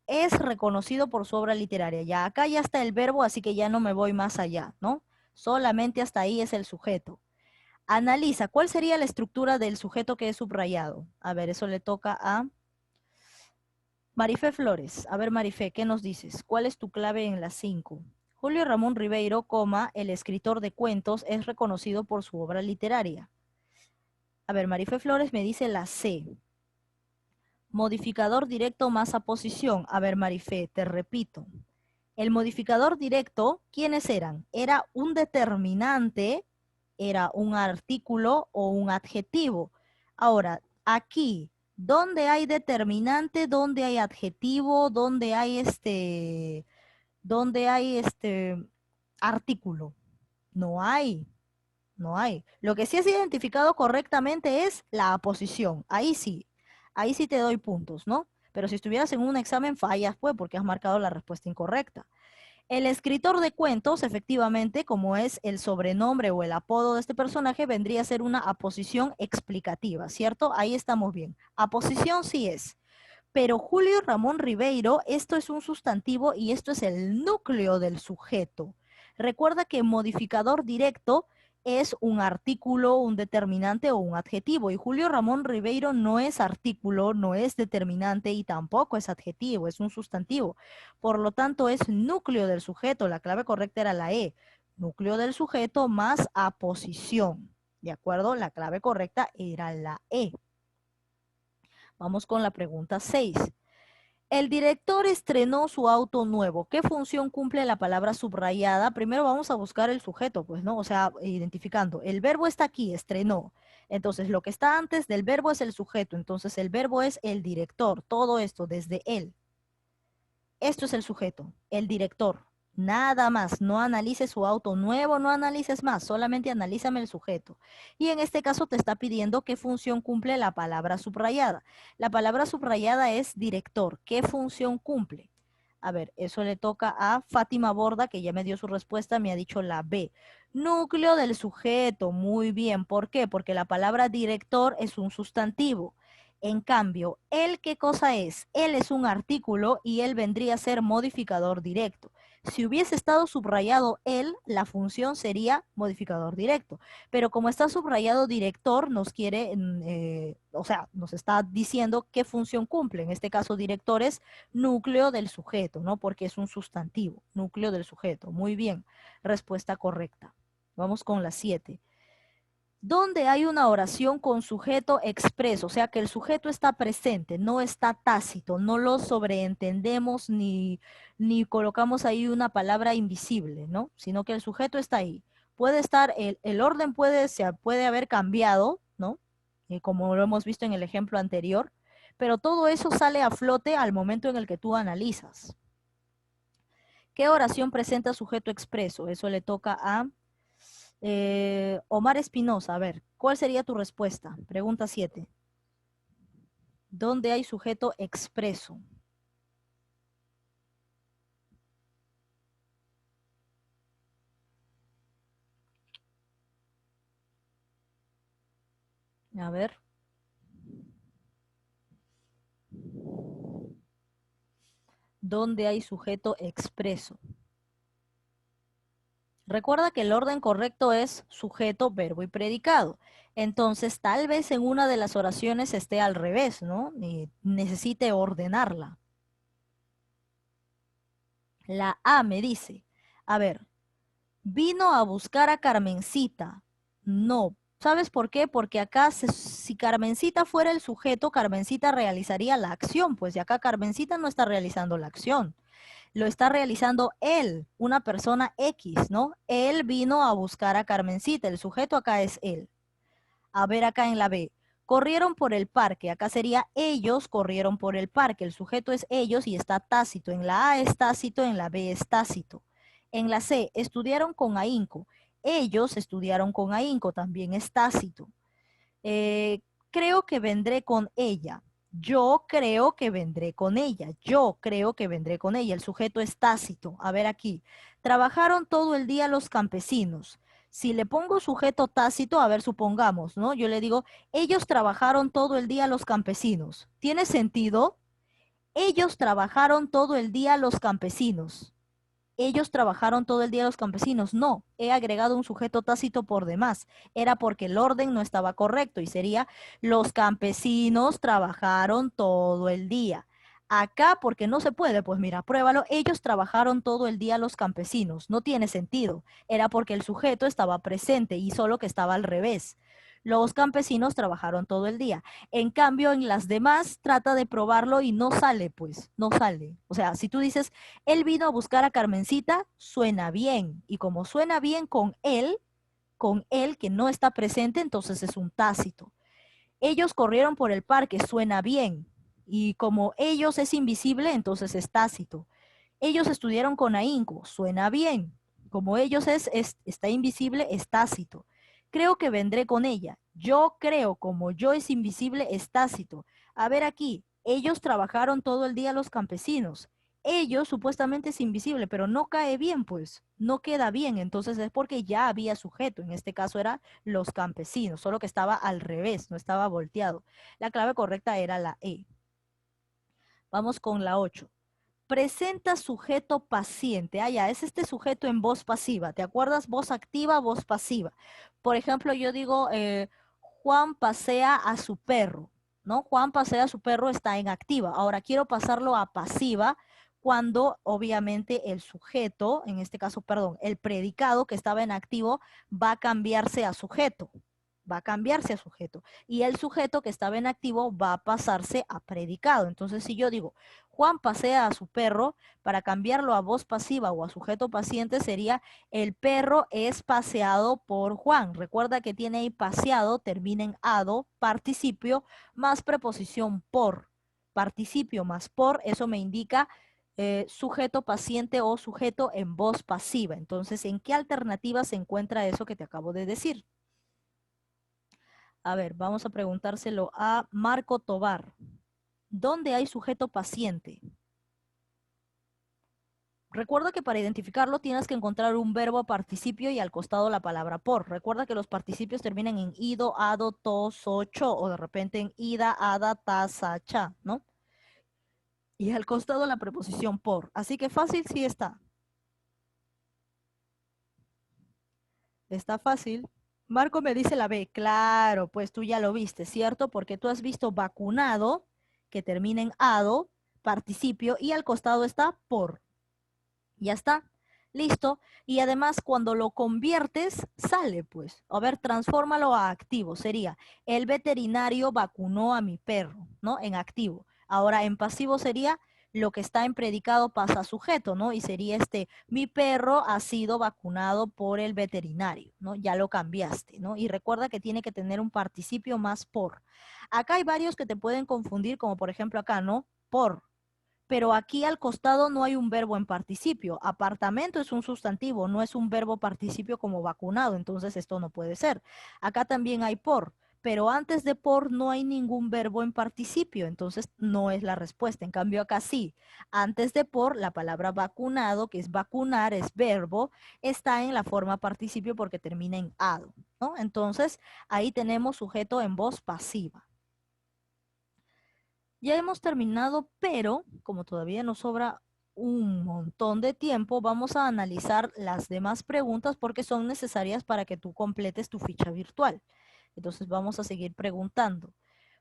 es reconocido por su obra literaria. Ya acá ya está el verbo, así que ya no me voy más allá, ¿no? Solamente hasta ahí es el sujeto. Analiza, ¿cuál sería la estructura del sujeto que es subrayado? A ver, eso le toca a Marifé Flores. A ver, Marifé, ¿qué nos dices? ¿Cuál es tu clave en las 5? Julio Ramón Ribeiro, el escritor de cuentos, es reconocido por su obra literaria. A ver, Marifé Flores me dice la C. Modificador directo más aposición. A ver, Marifé, te repito. El modificador directo, ¿quiénes eran? Era un determinante, era un artículo o un adjetivo. Ahora, aquí, ¿dónde hay determinante? ¿Dónde hay adjetivo? ¿Dónde hay artículo? No hay, no hay. Lo que sí es identificado correctamente es la aposición. Ahí sí te doy puntos, ¿no? Pero si estuvieras en un examen fallas, pues, porque has marcado la respuesta incorrecta. El escritor de cuentos, efectivamente, como es el sobrenombre o el apodo de este personaje, vendría a ser una aposición explicativa, ¿cierto? Ahí estamos bien. Aposición sí es. Pero Julio Ramón Ribeiro, esto es un sustantivo y esto es el núcleo del sujeto. Recuerda que modificador directo es un artículo, un determinante o un adjetivo. Y Julio Ramón Ribeiro no es artículo, no es determinante y tampoco es adjetivo, es un sustantivo. Por lo tanto, es núcleo del sujeto. La clave correcta era la E. Núcleo del sujeto más aposición. ¿De acuerdo? La clave correcta era la E. Vamos con la pregunta 6. El director estrenó su auto nuevo. ¿Qué función cumple la palabra subrayada? Primero vamos a buscar el sujeto, pues, ¿no? O sea, identificando. El verbo está aquí, estrenó. Entonces, lo que está antes del verbo es el sujeto. Entonces, el verbo es el director. Todo esto desde él. Esto es el sujeto, el director. Nada más, no analices su auto nuevo, no analices más, solamente analízame el sujeto. Y en este caso te está pidiendo qué función cumple la palabra subrayada. La palabra subrayada es director. ¿Qué función cumple? A ver, eso le toca a Fátima Borda, que ya me dio su respuesta, me ha dicho la B. Núcleo del sujeto, muy bien. ¿Por qué? Porque la palabra director es un sustantivo. En cambio, ¿él qué cosa es? Él es un artículo y él vendría a ser modificador directo. Si hubiese estado subrayado él, la función sería modificador directo. Pero como está subrayado director, nos quiere, o sea, nos está diciendo qué función cumple. En este caso, director es núcleo del sujeto, ¿no? Porque es un sustantivo, núcleo del sujeto. Muy bien, respuesta correcta. Vamos con la 7. Donde hay una oración con sujeto expreso, o sea que el sujeto está presente, no está tácito, no lo sobreentendemos ni colocamos ahí una palabra invisible, ¿no? Sino que el sujeto está ahí. Puede estar, el orden puede haber cambiado, ¿no? Como lo hemos visto en el ejemplo anterior, pero todo eso sale a flote al momento en el que tú analizas. ¿Qué oración presenta sujeto expreso? Eso le toca a Omar Espinosa, a ver, ¿cuál sería tu respuesta? Pregunta 7. ¿Dónde hay sujeto expreso? A ver. ¿Dónde hay sujeto expreso? Recuerda que el orden correcto es sujeto, verbo y predicado. Entonces, tal vez en una de las oraciones esté al revés, ¿no? Y necesite ordenarla. La A me dice, a ver, Vino a buscar a Carmencita. No. ¿Sabes por qué? Porque acá si Carmencita fuera el sujeto, Carmencita realizaría la acción, pues y acá Carmencita no está realizando la acción. Lo está realizando él, una persona X, ¿no? Él vino a buscar a Carmencita, el sujeto acá es él. A ver acá en la B. Corrieron por el parque, acá sería ellos corrieron por el parque, el sujeto es ellos y está tácito. En la A es tácito, en la B es tácito. En la C, estudiaron con ahínco. Ellos estudiaron con ahínco, también es tácito. Eh, creo que vendré con ella. Yo creo que vendré con ella. Yo creo que vendré con ella. El sujeto es tácito. A ver aquí. Trabajaron todo el día los campesinos. Si le pongo sujeto tácito, a ver, supongamos, ¿no? Yo le digo, ellos trabajaron todo el día los campesinos. ¿Tiene sentido? Ellos trabajaron todo el día los campesinos. Ellos trabajaron todo el día los campesinos. No, he agregado un sujeto tácito por demás. Era porque el orden no estaba correcto y sería los campesinos trabajaron todo el día. Acá, porque no se puede, pues mira, pruébalo. Ellos trabajaron todo el día los campesinos. No tiene sentido. Era porque el sujeto estaba presente y solo que estaba al revés. Los campesinos trabajaron todo el día. En cambio, en las demás trata de probarlo y no sale, pues, no sale. O sea, si tú dices, él vino a buscar a Carmencita, suena bien. Y como suena bien con él que no está presente, entonces es un tácito. Ellos corrieron por el parque, suena bien. Y como ellos es invisible, entonces es tácito. Ellos estudiaron con ahínco, suena bien. Como ellos está invisible, es tácito. Creo que vendré con ella. Yo creo, como yo es invisible, es tácito. A ver aquí, ellos trabajaron todo el día los campesinos. Ellos supuestamente es invisible, pero no cae bien, pues, no queda bien. Entonces es porque ya había sujeto. En este caso era los campesinos, solo que estaba al revés, no estaba volteado. La clave correcta era la E. Vamos con la 8. Presenta sujeto paciente. Ah, ya, es este sujeto en voz pasiva. ¿Te acuerdas? Voz activa, voz pasiva. Por ejemplo, yo digo, Juan pasea a su perro, ¿no? Juan pasea a su perro está en activa. Ahora quiero pasarlo a pasiva cuando obviamente el sujeto, en este caso, perdón, el predicado que estaba en activo va a cambiarse a sujeto. Va a cambiarse a sujeto. Y el sujeto que estaba en activo va a pasarse a predicado. Entonces, si yo digo, Juan pasea a su perro, para cambiarlo a voz pasiva o a sujeto paciente sería el perro es paseado por Juan. Recuerda que tiene ahí paseado, termina en ado, participio más preposición por. Participio más por, eso me indica sujeto paciente o sujeto en voz pasiva. Entonces, ¿en qué alternativa se encuentra eso que te acabo de decir? A ver, vamos a preguntárselo a Marco Tobar. ¿Dónde hay sujeto paciente? Recuerda que para identificarlo tienes que encontrar un verbo participio y al costado la palabra por. Recuerda que los participios terminan en ido, ado, to, so, cho, o de repente en ida, ada, ta, sa, cha, ¿no? Y al costado la preposición por. Así que fácil sí está. Está fácil. Marco me dice la B. Claro, pues tú ya lo viste, ¿cierto? Porque tú has visto vacunado, que termina en ado, participio, y al costado está por. Ya está. Listo. Y además cuando lo conviertes, sale pues. A ver, transfórmalo a activo. Sería, el veterinario vacunó a mi perro, ¿no? En activo. Ahora en pasivo sería, lo que está en predicado pasa a sujeto, ¿no? Y sería mi perro ha sido vacunado por el veterinario, ¿no? Ya lo cambiaste, ¿no? Y recuerda que tiene que tener un participio más por. Acá hay varios que te pueden confundir, como por ejemplo acá, ¿no? Por, pero aquí al costado no hay un verbo en participio. Apartamento es un sustantivo, no es un verbo participio como vacunado, entonces esto no puede ser. Acá también hay por, pero antes de por no hay ningún verbo en participio, entonces no es la respuesta. En cambio acá sí, antes de por la palabra vacunado, que es vacunar, es verbo, está en la forma participio porque termina en ado, ¿no? Entonces ahí tenemos sujeto en voz pasiva. Ya hemos terminado, pero como todavía nos sobra un montón de tiempo, vamos a analizar las demás preguntas porque son necesarias para que tú completes tu ficha virtual. Entonces vamos a seguir preguntando.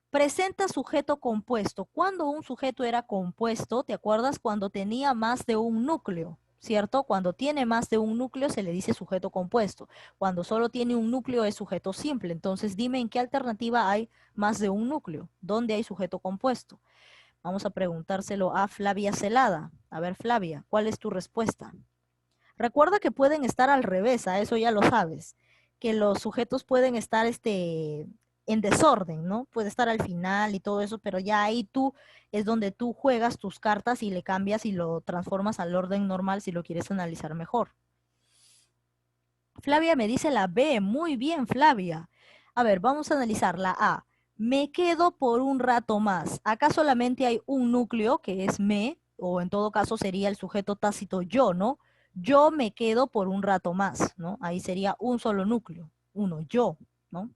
Presenta sujeto compuesto. ¿Cuándo un sujeto era compuesto? ¿Te acuerdas? Cuando tenía más de un núcleo. ¿cierto? Cuando tiene más de un núcleo se le dice sujeto compuesto. Cuando solo tiene un núcleo es sujeto simple. Entonces dime en qué alternativa hay más de un núcleo. ¿Dónde hay sujeto compuesto? Vamos a preguntárselo a Flavia Celada. A ver, Flavia, ¿cuál es tu respuesta? Recuerda que pueden estar al revés, a eso ya lo sabes, que los sujetos pueden estar en desorden, ¿no? Puede estar al final y todo eso, pero ya ahí tú es donde tú juegas tus cartas y le cambias y lo transformas al orden normal si lo quieres analizar mejor. Flavia me dice la B, muy bien, Flavia. A ver, vamos a analizar la A. Me quedo por un rato más. Acá solamente hay un núcleo que es me, o en todo caso sería el sujeto tácito yo, ¿no? Yo me quedo por un rato más, ¿no? Ahí sería un solo núcleo, uno, yo, ¿no?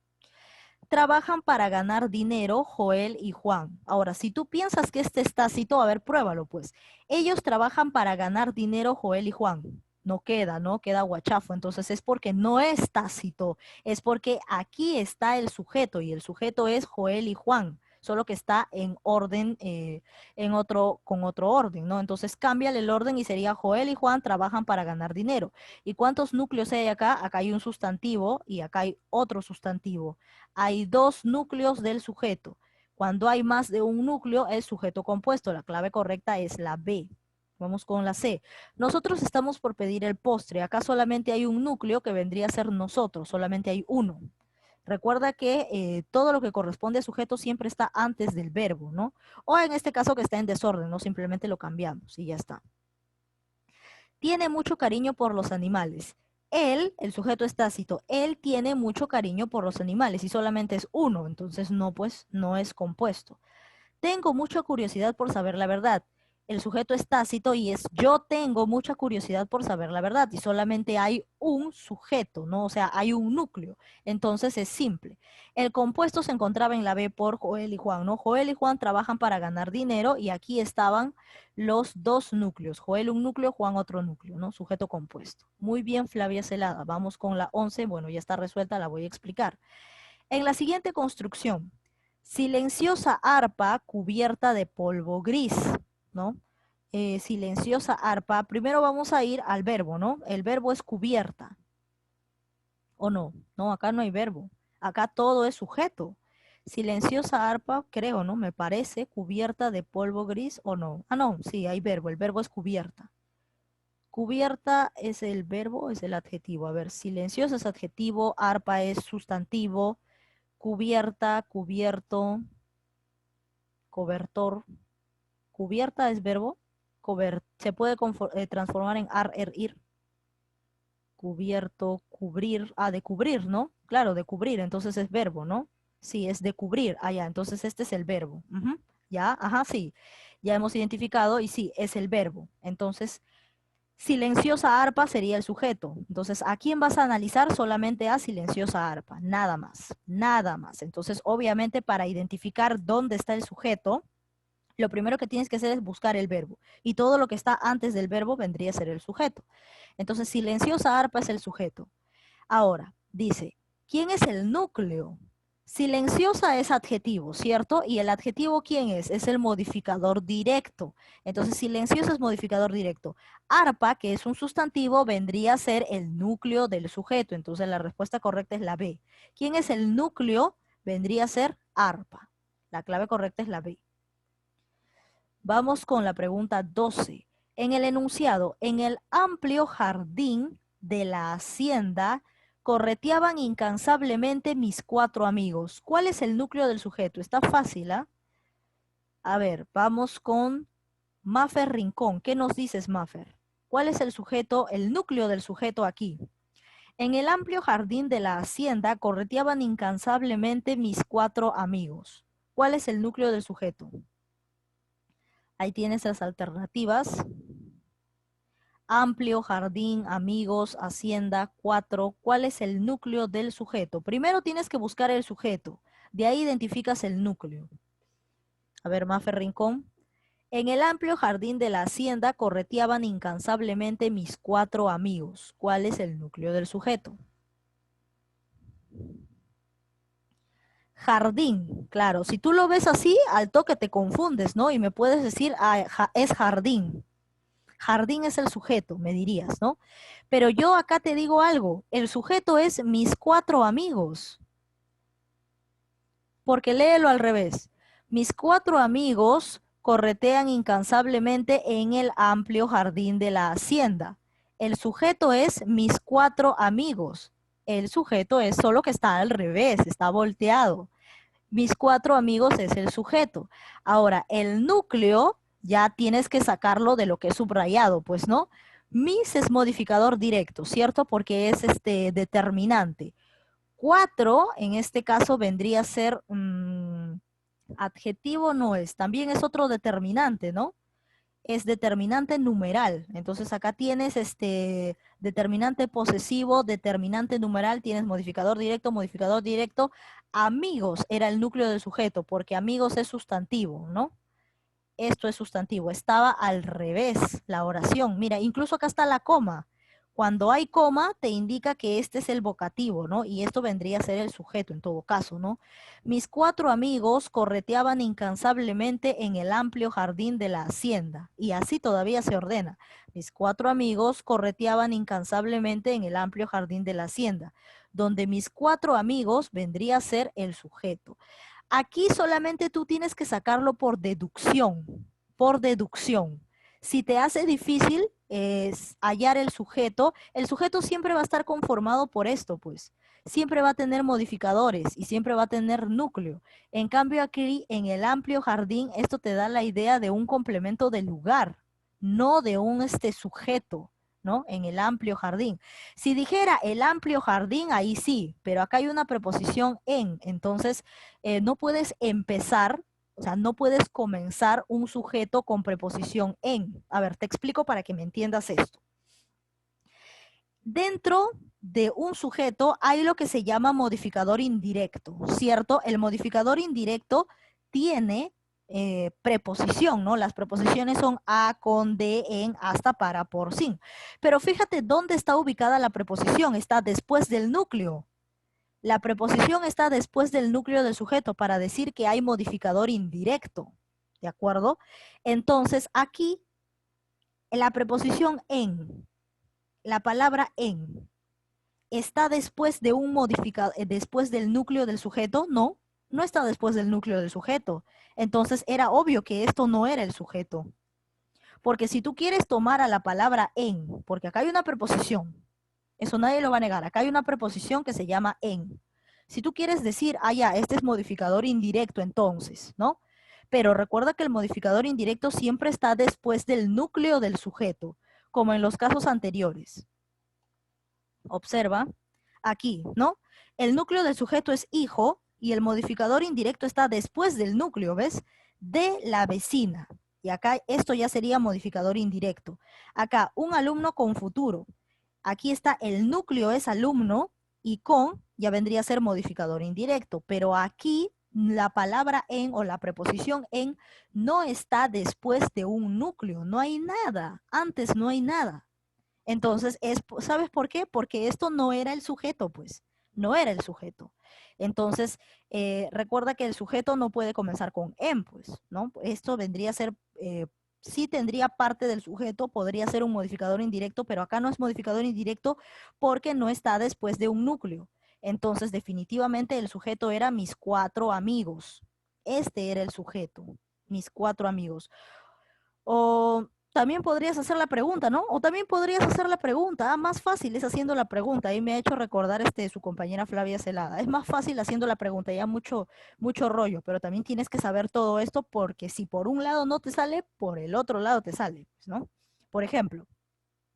Trabajan para ganar dinero Joel y Juan. Ahora, si tú piensas que este es tácito, a ver, pruébalo pues. Ellos trabajan para ganar dinero Joel y Juan. No queda, ¿no? Queda guachafo. Entonces es porque no es tácito, es porque aquí está el sujeto y el sujeto es Joel y Juan, solo que está en orden, con otro orden, ¿no? Entonces cámbiale el orden y sería Joel y Juan trabajan para ganar dinero. ¿Y cuántos núcleos hay acá? Acá hay un sustantivo y acá hay otro sustantivo. Hay dos núcleos del sujeto. Cuando hay más de un núcleo, es sujeto compuesto. La clave correcta es la B. Vamos con la C. Nosotros estamos por pedir el postre. Acá solamente hay un núcleo que vendría a ser nosotros. Solamente hay uno. Recuerda que todo lo que corresponde a sujeto siempre está antes del verbo, ¿no? O en este caso que está en desorden, ¿no? Simplemente lo cambiamos y ya está. Tiene mucho cariño por los animales. Él, el sujeto es tácito, él tiene mucho cariño por los animales y solamente es uno, entonces no, pues no es compuesto. Tengo mucha curiosidad por saber la verdad. El sujeto es tácito y es yo tengo mucha curiosidad por saber la verdad y solamente hay un sujeto, ¿no? O sea, hay un núcleo. Entonces es simple. El compuesto se encontraba en la B por Joel y Juan, ¿no? Joel y Juan trabajan para ganar dinero y aquí estaban los dos núcleos. Joel un núcleo, Juan otro núcleo, ¿no? Sujeto compuesto. Muy bien, Flavia Celada. Vamos con la 11. Bueno, ya está resuelta, la voy a explicar. En la siguiente construcción, silenciosa arpa cubierta de polvo gris, ¿no? Silenciosa arpa, primero vamos a ir al verbo, ¿no? El verbo es cubierta, ¿o no? No, acá no hay verbo, acá todo es sujeto. Silenciosa arpa, creo, ¿no? Me parece, cubierta de polvo gris, ¿o no? Ah, no, sí, hay verbo, el verbo es cubierta. Cubierta es el verbo, es el adjetivo. A ver, silenciosa es adjetivo, arpa es sustantivo, cubierta, cubierto, cobertor. Cubierta es verbo. Se puede transformar en ar, er, ir. Cubierto, cubrir. Ah, de cubrir, ¿no? Claro, de cubrir. Entonces es verbo, ¿no? Sí, es de cubrir. Ah, ya. Entonces este es el verbo. Ya, ajá, sí. Ya hemos identificado y sí, es el verbo. Entonces, silenciosa arpa sería el sujeto. Entonces, ¿a quién vas a analizar? Solamente a silenciosa arpa. Nada más. Nada más. Entonces, obviamente, para identificar dónde está el sujeto, lo primero que tienes que hacer es buscar el verbo. Y todo lo que está antes del verbo vendría a ser el sujeto. Entonces, silenciosa arpa es el sujeto. Ahora, dice, ¿quién es el núcleo? Silenciosa es adjetivo, ¿cierto? ¿Y el adjetivo quién es? Es el modificador directo. Entonces, silenciosa es modificador directo. Arpa, que es un sustantivo, vendría a ser el núcleo del sujeto. Entonces, la respuesta correcta es la B. ¿Quién es el núcleo? Vendría a ser arpa. La clave correcta es la B. Vamos con la pregunta 12. En el enunciado, en el amplio jardín de la hacienda, correteaban incansablemente mis 4 amigos. ¿Cuál es el núcleo del sujeto? Está fácil, ¿ah? A ver, vamos con Mafer Rincón. ¿Qué nos dices, Mafer? ¿Cuál es el sujeto, el núcleo del sujeto aquí? En el amplio jardín de la hacienda correteaban incansablemente mis 4 amigos. ¿Cuál es el núcleo del sujeto? Ahí tienes las alternativas. Amplio, jardín, amigos, hacienda, 4. ¿Cuál es el núcleo del sujeto? Primero tienes que buscar el sujeto. De ahí identificas el núcleo. A ver, Mafer Rincón. En el amplio jardín de la hacienda correteaban incansablemente mis 4 amigos. ¿Cuál es el núcleo del sujeto? Jardín, claro. Si tú lo ves así, al toque te confundes, ¿no? Y me puedes decir, ah, es jardín. Jardín es el sujeto, me dirías, ¿no? Pero yo acá te digo algo, el sujeto es mis 4 amigos, porque léelo al revés. Mis 4 amigos corretean incansablemente en el amplio jardín de la hacienda. El sujeto es mis 4 amigos. El sujeto es solo que está al revés, está volteado. Mis 4 amigos es el sujeto. Ahora, el núcleo ya tienes que sacarlo de lo que es subrayado, pues, ¿no? Mis es modificador directo, ¿cierto? Porque es determinante. 4 en este caso vendría a ser adjetivo, no es. También es otro determinante, ¿no? Es determinante numeral. Entonces acá tienes determinante posesivo, determinante numeral, tienes modificador directo, modificador directo. Amigos era el núcleo del sujeto, porque amigos es sustantivo, ¿no? Esto es sustantivo. Estaba al revés la oración. Mira, incluso acá está la coma. Cuando hay coma, te indica que este es el vocativo, ¿no? Y esto vendría a ser el sujeto en todo caso, ¿no? Mis 4 amigos correteaban incansablemente en el amplio jardín de la hacienda. Y así todavía se ordena. Mis 4 amigos correteaban incansablemente en el amplio jardín de la hacienda, donde mis 4 amigos vendría a ser el sujeto. Aquí solamente tú tienes que sacarlo por deducción, por deducción. Si te hace difícil hallar el sujeto siempre va a estar conformado por esto, pues. Siempre va a tener modificadores y siempre va a tener núcleo. En cambio aquí, en el amplio jardín, esto te da la idea de un complemento de lugar, no de un sujeto, ¿no? En el amplio jardín. Si dijera el amplio jardín, ahí sí, pero acá hay una preposición en, entonces no puedes empezar, o sea, no puedes comenzar un sujeto con preposición en. A ver, te explico para que me entiendas esto. Dentro de un sujeto hay lo que se llama modificador indirecto, ¿cierto? El modificador indirecto tiene preposición, ¿no? Las preposiciones son a, con, de, en, hasta, para, por, sin. Pero fíjate dónde está ubicada la preposición, está después del núcleo. La preposición está después del núcleo del sujeto para decir que hay modificador indirecto, ¿de acuerdo? Entonces, aquí, la preposición en, la palabra en, ¿está después de un modificador, después del núcleo del sujeto? No, no está después del núcleo del sujeto. Entonces, era obvio que esto no era el sujeto. Porque si tú quieres tomar a la palabra en, porque acá hay una preposición, eso nadie lo va a negar, acá hay una preposición que se llama en. Si tú quieres decir, ah, ya, este es modificador indirecto entonces, ¿no? Pero recuerda que el modificador indirecto siempre está después del núcleo del sujeto, como en los casos anteriores. Observa aquí, ¿no? El núcleo del sujeto es hijo y el modificador indirecto está después del núcleo, ¿ves? De la vecina. Y acá esto ya sería modificador indirecto. Acá, un alumno con futuro. Aquí está el núcleo es alumno y con ya vendría a ser modificador indirecto, pero aquí la palabra en o la preposición en no está después de un núcleo, no hay nada, antes no hay nada. Entonces, ¿sabes por qué? Porque esto no era el sujeto, pues, no era el sujeto. Entonces, recuerda que el sujeto no puede comenzar con en, pues, ¿no? Esto vendría a ser sí tendría parte del sujeto, podría ser un modificador indirecto, pero acá no es modificador indirecto porque no está después de un núcleo. Entonces, definitivamente el sujeto era mis 4 amigos. Este era el sujeto, mis 4 amigos. O también podrías hacer la pregunta, ¿no? O también podrías hacer la pregunta. Más fácil es haciendo la pregunta. Ahí me ha hecho recordar su compañera Flavia Celada. Es más fácil haciendo la pregunta, ya mucho rollo, pero también tienes que saber todo esto porque si por un lado no te sale, por el otro lado te sale, ¿no? Por ejemplo,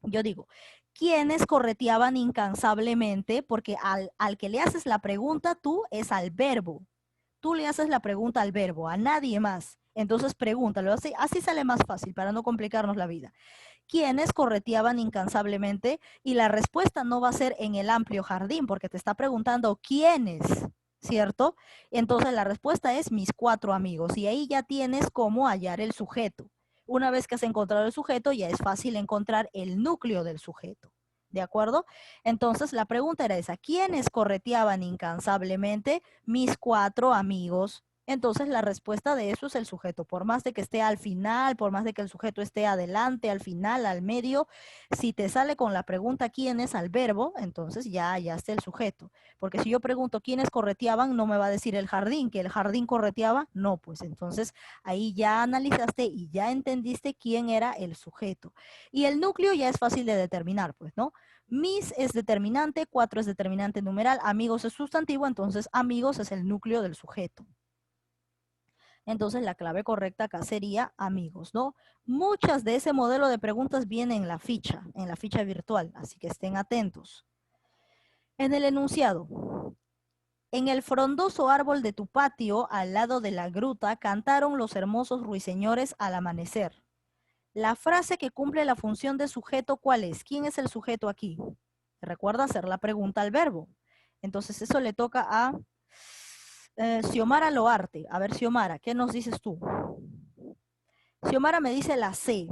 yo digo, ¿quiénes correteaban incansablemente? Porque al que le haces la pregunta tú es al verbo. Tú le haces la pregunta al verbo, a nadie más. Entonces pregúntalo, así sale más fácil para no complicarnos la vida. ¿Quiénes correteaban incansablemente? Y la respuesta no va a ser en el amplio jardín, porque te está preguntando quiénes, ¿cierto? Entonces la respuesta es mis 4 amigos. Y ahí ya tienes cómo hallar el sujeto. Una vez que has encontrado el sujeto, ya es fácil encontrar el núcleo del sujeto. ¿De acuerdo? Entonces la pregunta era esa, ¿quiénes correteaban incansablemente? Mis 4 amigos. Entonces la respuesta de eso es el sujeto. Por más de que esté al final, por más de que el sujeto esté adelante, al final, al medio, si te sale con la pregunta quién es al verbo, entonces ya está el sujeto. Porque si yo pregunto quiénes correteaban, no me va a decir el jardín, que el jardín correteaba. No, pues entonces ahí ya analizaste y ya entendiste quién era el sujeto. Y el núcleo ya es fácil de determinar, pues, ¿no? Mis es determinante, 4 es determinante numeral, amigos es sustantivo, entonces amigos es el núcleo del sujeto. Entonces la clave correcta acá sería amigos, ¿no? Muchas de ese modelo de preguntas vienen en la ficha virtual, así que estén atentos. En el enunciado, en el frondoso árbol de tu patio, al lado de la gruta, cantaron los hermosos ruiseñores al amanecer. La frase que cumple la función de sujeto, ¿cuál es? ¿Quién es el sujeto aquí? Recuerda hacer la pregunta al verbo. Entonces eso le toca a Xiomara Loarte. A ver, Xiomara, ¿qué nos dices tú? Xiomara me dice la C.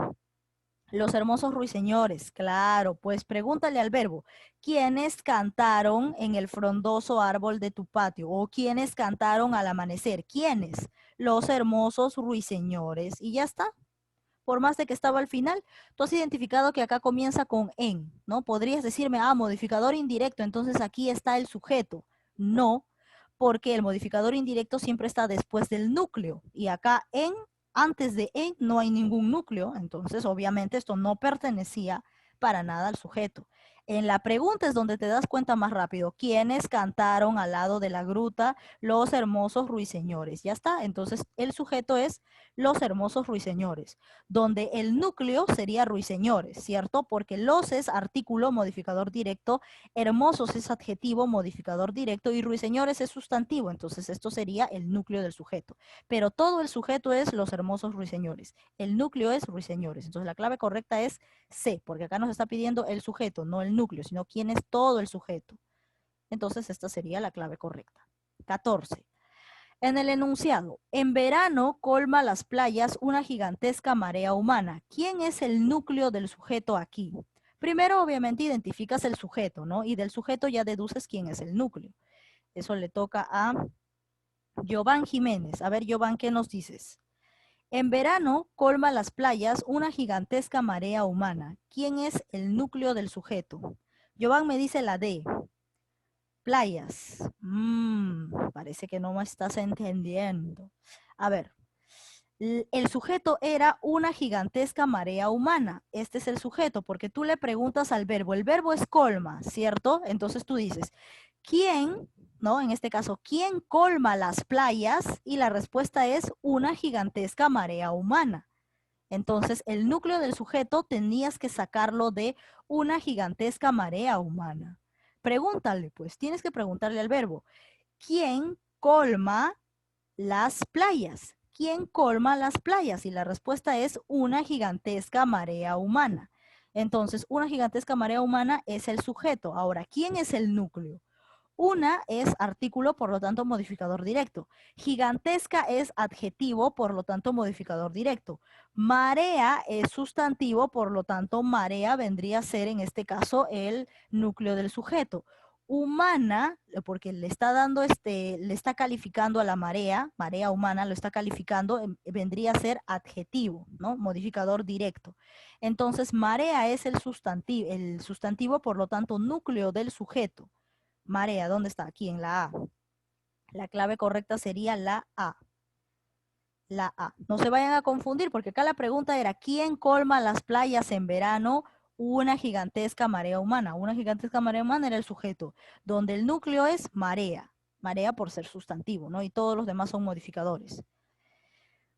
Los hermosos ruiseñores, claro, pues pregúntale al verbo, ¿quiénes cantaron en el frondoso árbol de tu patio? ¿O quiénes cantaron al amanecer? ¿Quiénes? Los hermosos ruiseñores. Y ya está. Por más de que estaba al final, tú has identificado que acá comienza con en, ¿no? Podrías decirme, modificador indirecto, entonces aquí está el sujeto. No, porque el modificador indirecto siempre está después del núcleo y acá antes de en no hay ningún núcleo, entonces obviamente esto no pertenecía para nada al sujeto. En la pregunta es donde te das cuenta más rápido. ¿Quiénes cantaron al lado de la gruta los hermosos ruiseñores? Ya está. Entonces el sujeto es los hermosos ruiseñores, donde el núcleo sería ruiseñores, ¿cierto? Porque los es artículo modificador directo, hermosos es adjetivo modificador directo y ruiseñores es sustantivo. Entonces esto sería el núcleo del sujeto. Pero todo el sujeto es los hermosos ruiseñores. El núcleo es ruiseñores. Entonces la clave correcta es C, porque acá nos está pidiendo el sujeto, no el núcleo, sino quién es todo el sujeto. Entonces esta sería la clave correcta. 14. En el enunciado, en verano colma las playas una gigantesca marea humana. ¿Quién es el núcleo del sujeto aquí? Primero, obviamente, identificas el sujeto, ¿no? Y del sujeto ya deduces quién es el núcleo. Eso le toca a Giovanni Jiménez. A ver, Giovanni, ¿qué nos dices? En verano colma las playas una gigantesca marea humana. ¿Quién es el núcleo del sujeto? Giovanni me dice la D. Playas. Parece que no me estás entendiendo. A ver, el sujeto era una gigantesca marea humana. Este es el sujeto, porque tú le preguntas al verbo. El verbo es colma, ¿cierto? Entonces tú dices, ¿quién, no? En este caso, ¿quién colma las playas? Y la respuesta es una gigantesca marea humana. Entonces, el núcleo del sujeto tenías que sacarlo de una gigantesca marea humana. Pregúntale, pues, tienes que preguntarle al verbo, ¿quién colma las playas? ¿Quién colma las playas? Y la respuesta es una gigantesca marea humana. Entonces, una gigantesca marea humana es el sujeto. Ahora, ¿quién es el núcleo? Una es artículo, por lo tanto, modificador directo. Gigantesca es adjetivo, por lo tanto, modificador directo. Marea es sustantivo, por lo tanto, marea vendría a ser, en este caso, el núcleo del sujeto. Humana, porque le está dando le está calificando a la marea humana, lo está calificando, vendría a ser adjetivo, ¿no? Modificador directo. Entonces, marea es el sustantivo, por lo tanto, núcleo del sujeto. Marea, ¿dónde está? Aquí en la A. La clave correcta sería la A. La A. No se vayan a confundir porque acá la pregunta era ¿quién colma las playas en verano? Una gigantesca marea humana. Una gigantesca marea humana era el sujeto, donde el núcleo es marea. Marea por ser sustantivo, ¿no? Y todos los demás son modificadores.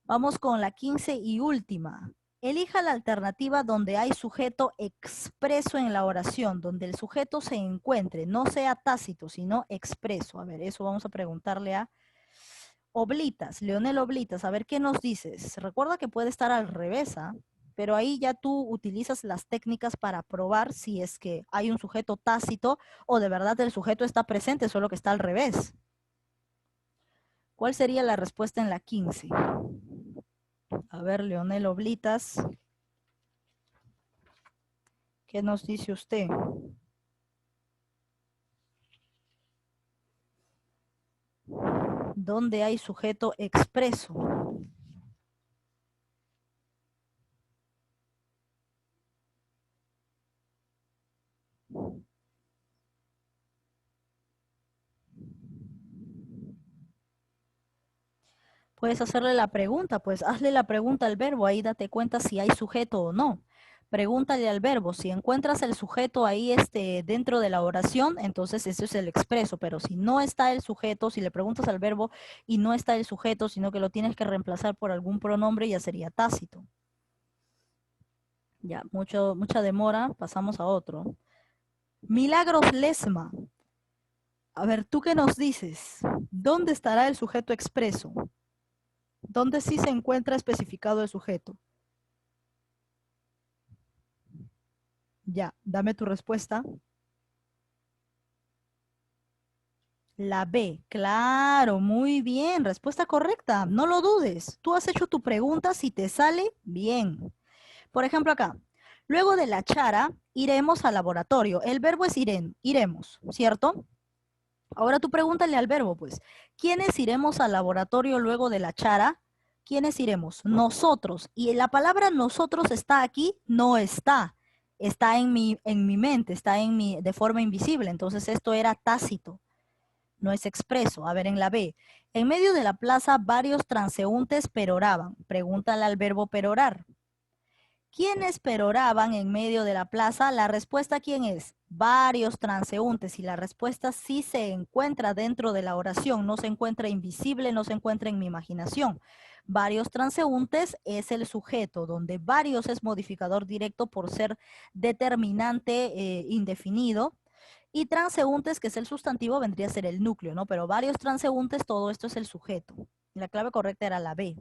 Vamos con la 15 y última. Elija la alternativa donde hay sujeto expreso en la oración, donde el sujeto se encuentre, no sea tácito, sino expreso. A ver, eso vamos a preguntarle a Oblitas, Leonel Oblitas, a ver qué nos dices. Recuerda que puede estar al revés, ¿ah? Pero ahí ya tú utilizas las técnicas para probar si es que hay un sujeto tácito o de verdad el sujeto está presente, solo que está al revés. ¿Cuál sería la respuesta en la 15? A ver, Leonel Oblitas, ¿qué nos dice usted? ¿Dónde hay sujeto expreso? Puedes hacerle la pregunta, pues hazle la pregunta al verbo, ahí date cuenta si hay sujeto o no. Pregúntale al verbo, si encuentras el sujeto ahí dentro de la oración, entonces ese es el expreso, pero si no está el sujeto, si le preguntas al verbo y no está el sujeto, sino que lo tienes que reemplazar por algún pronombre, ya sería tácito. Ya, mucha demora, pasamos a otro. Milagros Lesma. A ver, ¿tú qué nos dices? ¿Dónde estará el sujeto expreso? ¿Dónde sí se encuentra especificado el sujeto? Ya, dame tu respuesta. La B, claro, muy bien, respuesta correcta, no lo dudes. Tú has hecho tu pregunta, si te sale, bien. Por ejemplo acá, luego de la chara, iremos al laboratorio. El verbo es iremos, ¿cierto? Ahora tú pregúntale al verbo, pues, ¿quiénes iremos al laboratorio luego de la chara? ¿Quiénes iremos? Nosotros. Y la palabra nosotros está aquí, no está. Está en mi mente, está de forma invisible. Entonces esto era tácito, no es expreso. A ver, en la B. En medio de la plaza varios transeúntes peroraban. Pregúntale al verbo perorar. ¿Quiénes peroraban en medio de la plaza? La respuesta, ¿quién es? Varios transeúntes. Y la respuesta sí se encuentra dentro de la oración, no se encuentra invisible, no se encuentra en mi imaginación. Varios transeúntes es el sujeto, donde varios es modificador directo por ser determinante indefinido. Y transeúntes, que es el sustantivo, vendría a ser el núcleo, ¿no? Pero varios transeúntes, todo esto es el sujeto. La clave correcta era la B.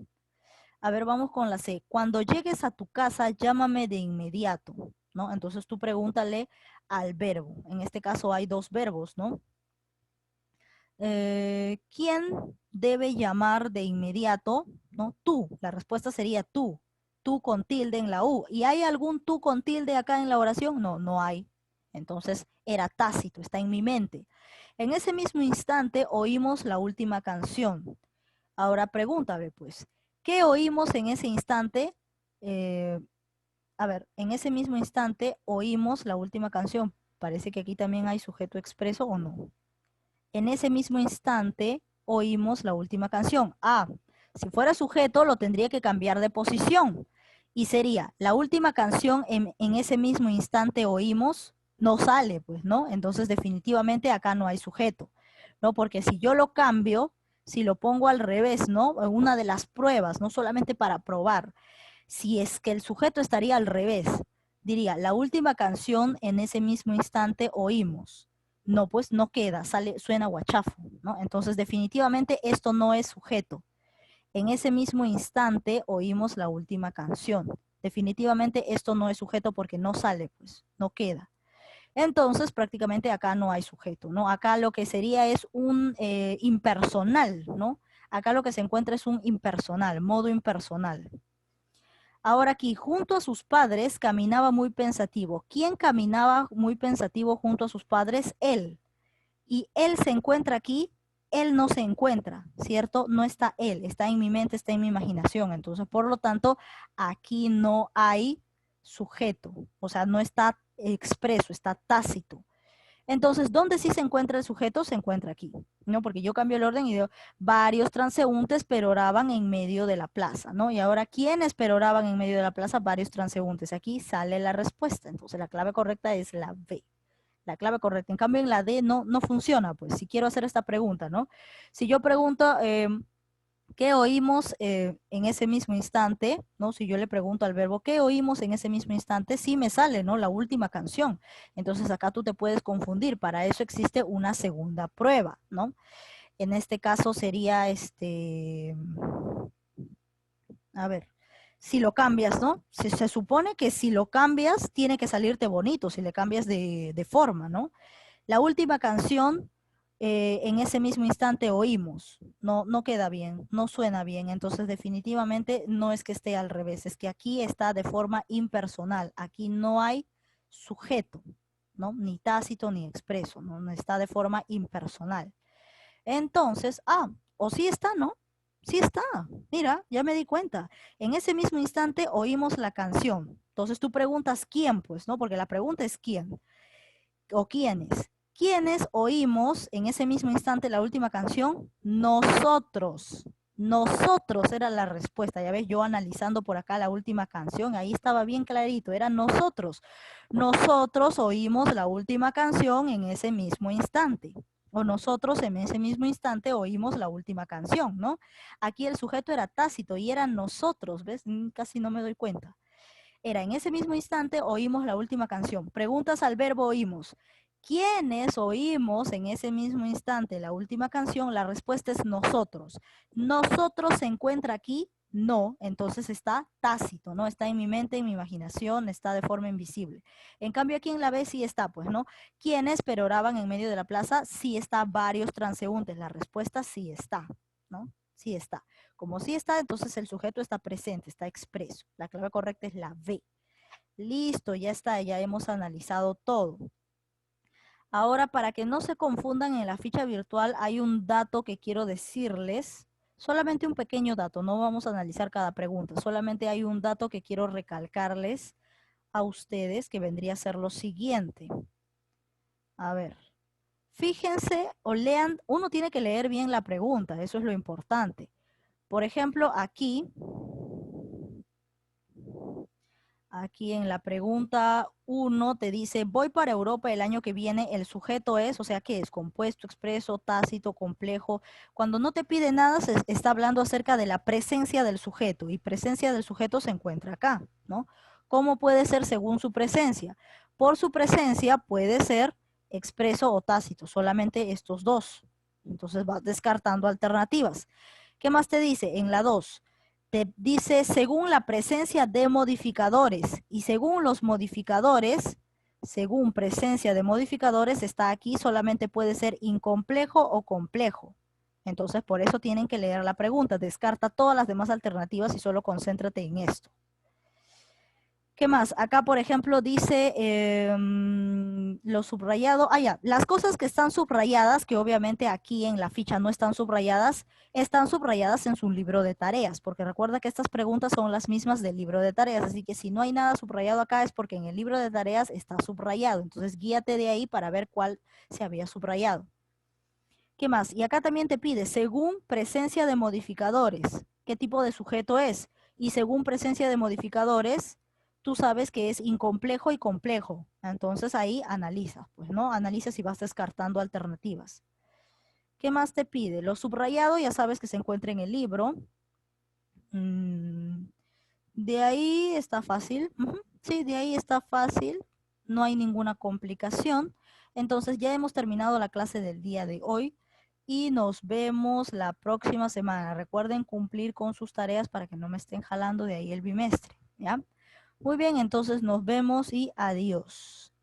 A ver, vamos con la C. Cuando llegues a tu casa, llámame de inmediato, ¿no? Entonces tú pregúntale al verbo. En este caso hay dos verbos, ¿no? ¿Quién debe llamar de inmediato? ¿No? Tú. La respuesta sería tú. Tú con tilde en la U. ¿Y hay algún tú con tilde acá en la oración? No, no hay. Entonces era tácito, está en mi mente. En ese mismo instante oímos la última canción. Ahora pregúntame, pues, ¿qué oímos en ese instante? Eh, a ver, en ese mismo instante oímos la última canción. Parece que aquí también hay sujeto expreso o no. En ese mismo instante oímos la última canción. Ah, si fuera sujeto lo tendría que cambiar de posición. Y sería, la última canción en ese mismo instante oímos, no sale, pues, ¿no? Entonces definitivamente acá no hay sujeto, ¿no? Porque si yo lo cambio, si lo pongo al revés, ¿no? Una de las pruebas, no solamente para probar, si es que el sujeto estaría al revés, diría, la última canción en ese mismo instante oímos. No, pues no queda, suena guachafo, ¿no? Entonces definitivamente esto no es sujeto. En ese mismo instante oímos la última canción. Definitivamente esto no es sujeto porque no sale, pues, no queda. Entonces prácticamente acá no hay sujeto, ¿no? Acá lo que sería es un impersonal, ¿no? Acá lo que se encuentra es un impersonal, modo impersonal. Ahora aquí, junto a sus padres, caminaba muy pensativo. ¿Quién caminaba muy pensativo junto a sus padres? Él. Y él se encuentra aquí, él no se encuentra, ¿cierto? No está él, está en mi mente, está en mi imaginación. Entonces, por lo tanto, aquí no hay sujeto, o sea, no está expreso, está tácito. Entonces, ¿dónde sí se encuentra el sujeto? Se encuentra aquí, ¿no? Porque yo cambio el orden y digo, varios transeúntes peroraban en medio de la plaza, ¿no? Y ahora, ¿quiénes peroraban en medio de la plaza? Varios transeúntes. Aquí sale la respuesta. Entonces, la clave correcta es la B. La clave correcta. En cambio, en la D no funciona, pues, si quiero hacer esta pregunta, ¿no? Si yo pregunto, ¿qué oímos en ese mismo instante? ¿No? Si yo le pregunto al verbo, ¿qué oímos en ese mismo instante? Sí me sale, ¿no? La última canción. Entonces acá tú te puedes confundir. Para eso existe una segunda prueba, ¿no? En este caso sería a ver, si lo cambias, ¿no? Se supone que si lo cambias, tiene que salirte bonito, si le cambias de forma, ¿no? La última canción, en ese mismo instante oímos, no queda bien, no suena bien, entonces definitivamente no es que esté al revés, es que aquí está de forma impersonal, aquí no hay sujeto, ¿no? Ni tácito ni expreso, ¿no? Está de forma impersonal. Entonces, o sí está, ¿no? Sí está. Mira, ya me di cuenta. En ese mismo instante oímos la canción. Entonces tú preguntas quién, pues, ¿no? Porque la pregunta es quién o quiénes. ¿Quiénes oímos en ese mismo instante la última canción? Nosotros. Nosotros era la respuesta. Ya ves, yo analizando por acá la última canción, ahí estaba bien clarito, era nosotros. Nosotros oímos la última canción en ese mismo instante. O nosotros en ese mismo instante oímos la última canción, ¿no? Aquí el sujeto era Tácito y eran nosotros, ¿ves? Casi no me doy cuenta. Era en ese mismo instante oímos la última canción. Preguntas al verbo oímos. ¿Quiénes oímos en ese mismo instante la última canción? La respuesta es nosotros. ¿Nosotros se encuentra aquí? No, entonces está tácito, ¿no? Está en mi mente, en mi imaginación, está de forma invisible. En cambio aquí en la B sí está, pues, ¿no? ¿Quiénes peroraban en medio de la plaza? Sí está varios transeúntes. La respuesta sí está, ¿no? Sí está. Como sí está, entonces el sujeto está presente, está expreso. La clave correcta es la B. Listo, ya está, ya hemos analizado todo. Ahora, para que no se confundan en la ficha virtual, hay un dato que quiero decirles. Solamente un pequeño dato, no vamos a analizar cada pregunta. Solamente hay un dato que quiero recalcarles a ustedes, que vendría a ser lo siguiente. A ver, fíjense o lean, uno tiene que leer bien la pregunta, eso es lo importante. Por ejemplo, aquí en la pregunta 1 te dice, voy para Europa el año que viene, el sujeto es, o sea, ¿qué es? Compuesto, expreso, tácito, complejo. Cuando no te pide nada, se está hablando acerca de la presencia del sujeto, y presencia del sujeto se encuentra acá, ¿no? ¿Cómo puede ser según su presencia? Por su presencia puede ser expreso o tácito, solamente estos dos. Entonces vas descartando alternativas. ¿Qué más te dice? En la 2 te dice según la presencia de modificadores, y según los modificadores, según presencia de modificadores, está aquí, solamente puede ser incomplejo o complejo. Entonces, por eso tienen que leer la pregunta. Descarta todas las demás alternativas y solo concéntrate en esto. ¿Qué más? Acá, por ejemplo, dice lo subrayado. Ah, ya. Las cosas que están subrayadas, que obviamente aquí en la ficha no están subrayadas en su libro de tareas, porque recuerda que estas preguntas son las mismas del libro de tareas, así que si no hay nada subrayado acá es porque en el libro de tareas está subrayado. Entonces, guíate de ahí para ver cuál se había subrayado. ¿Qué más? Y acá también te pide, según presencia de modificadores, ¿qué tipo de sujeto es? Y según presencia de modificadores, tú sabes que es incomplejo y complejo. Entonces ahí analiza, pues, ¿no? Analiza si vas descartando alternativas. ¿Qué más te pide? Lo subrayado ya sabes que se encuentra en el libro. De ahí está fácil. Sí, de ahí está fácil. No hay ninguna complicación. Entonces ya hemos terminado la clase del día de hoy y nos vemos la próxima semana. Recuerden cumplir con sus tareas para que no me estén jalando de ahí el bimestre, ¿ya? Muy bien, entonces nos vemos y adiós.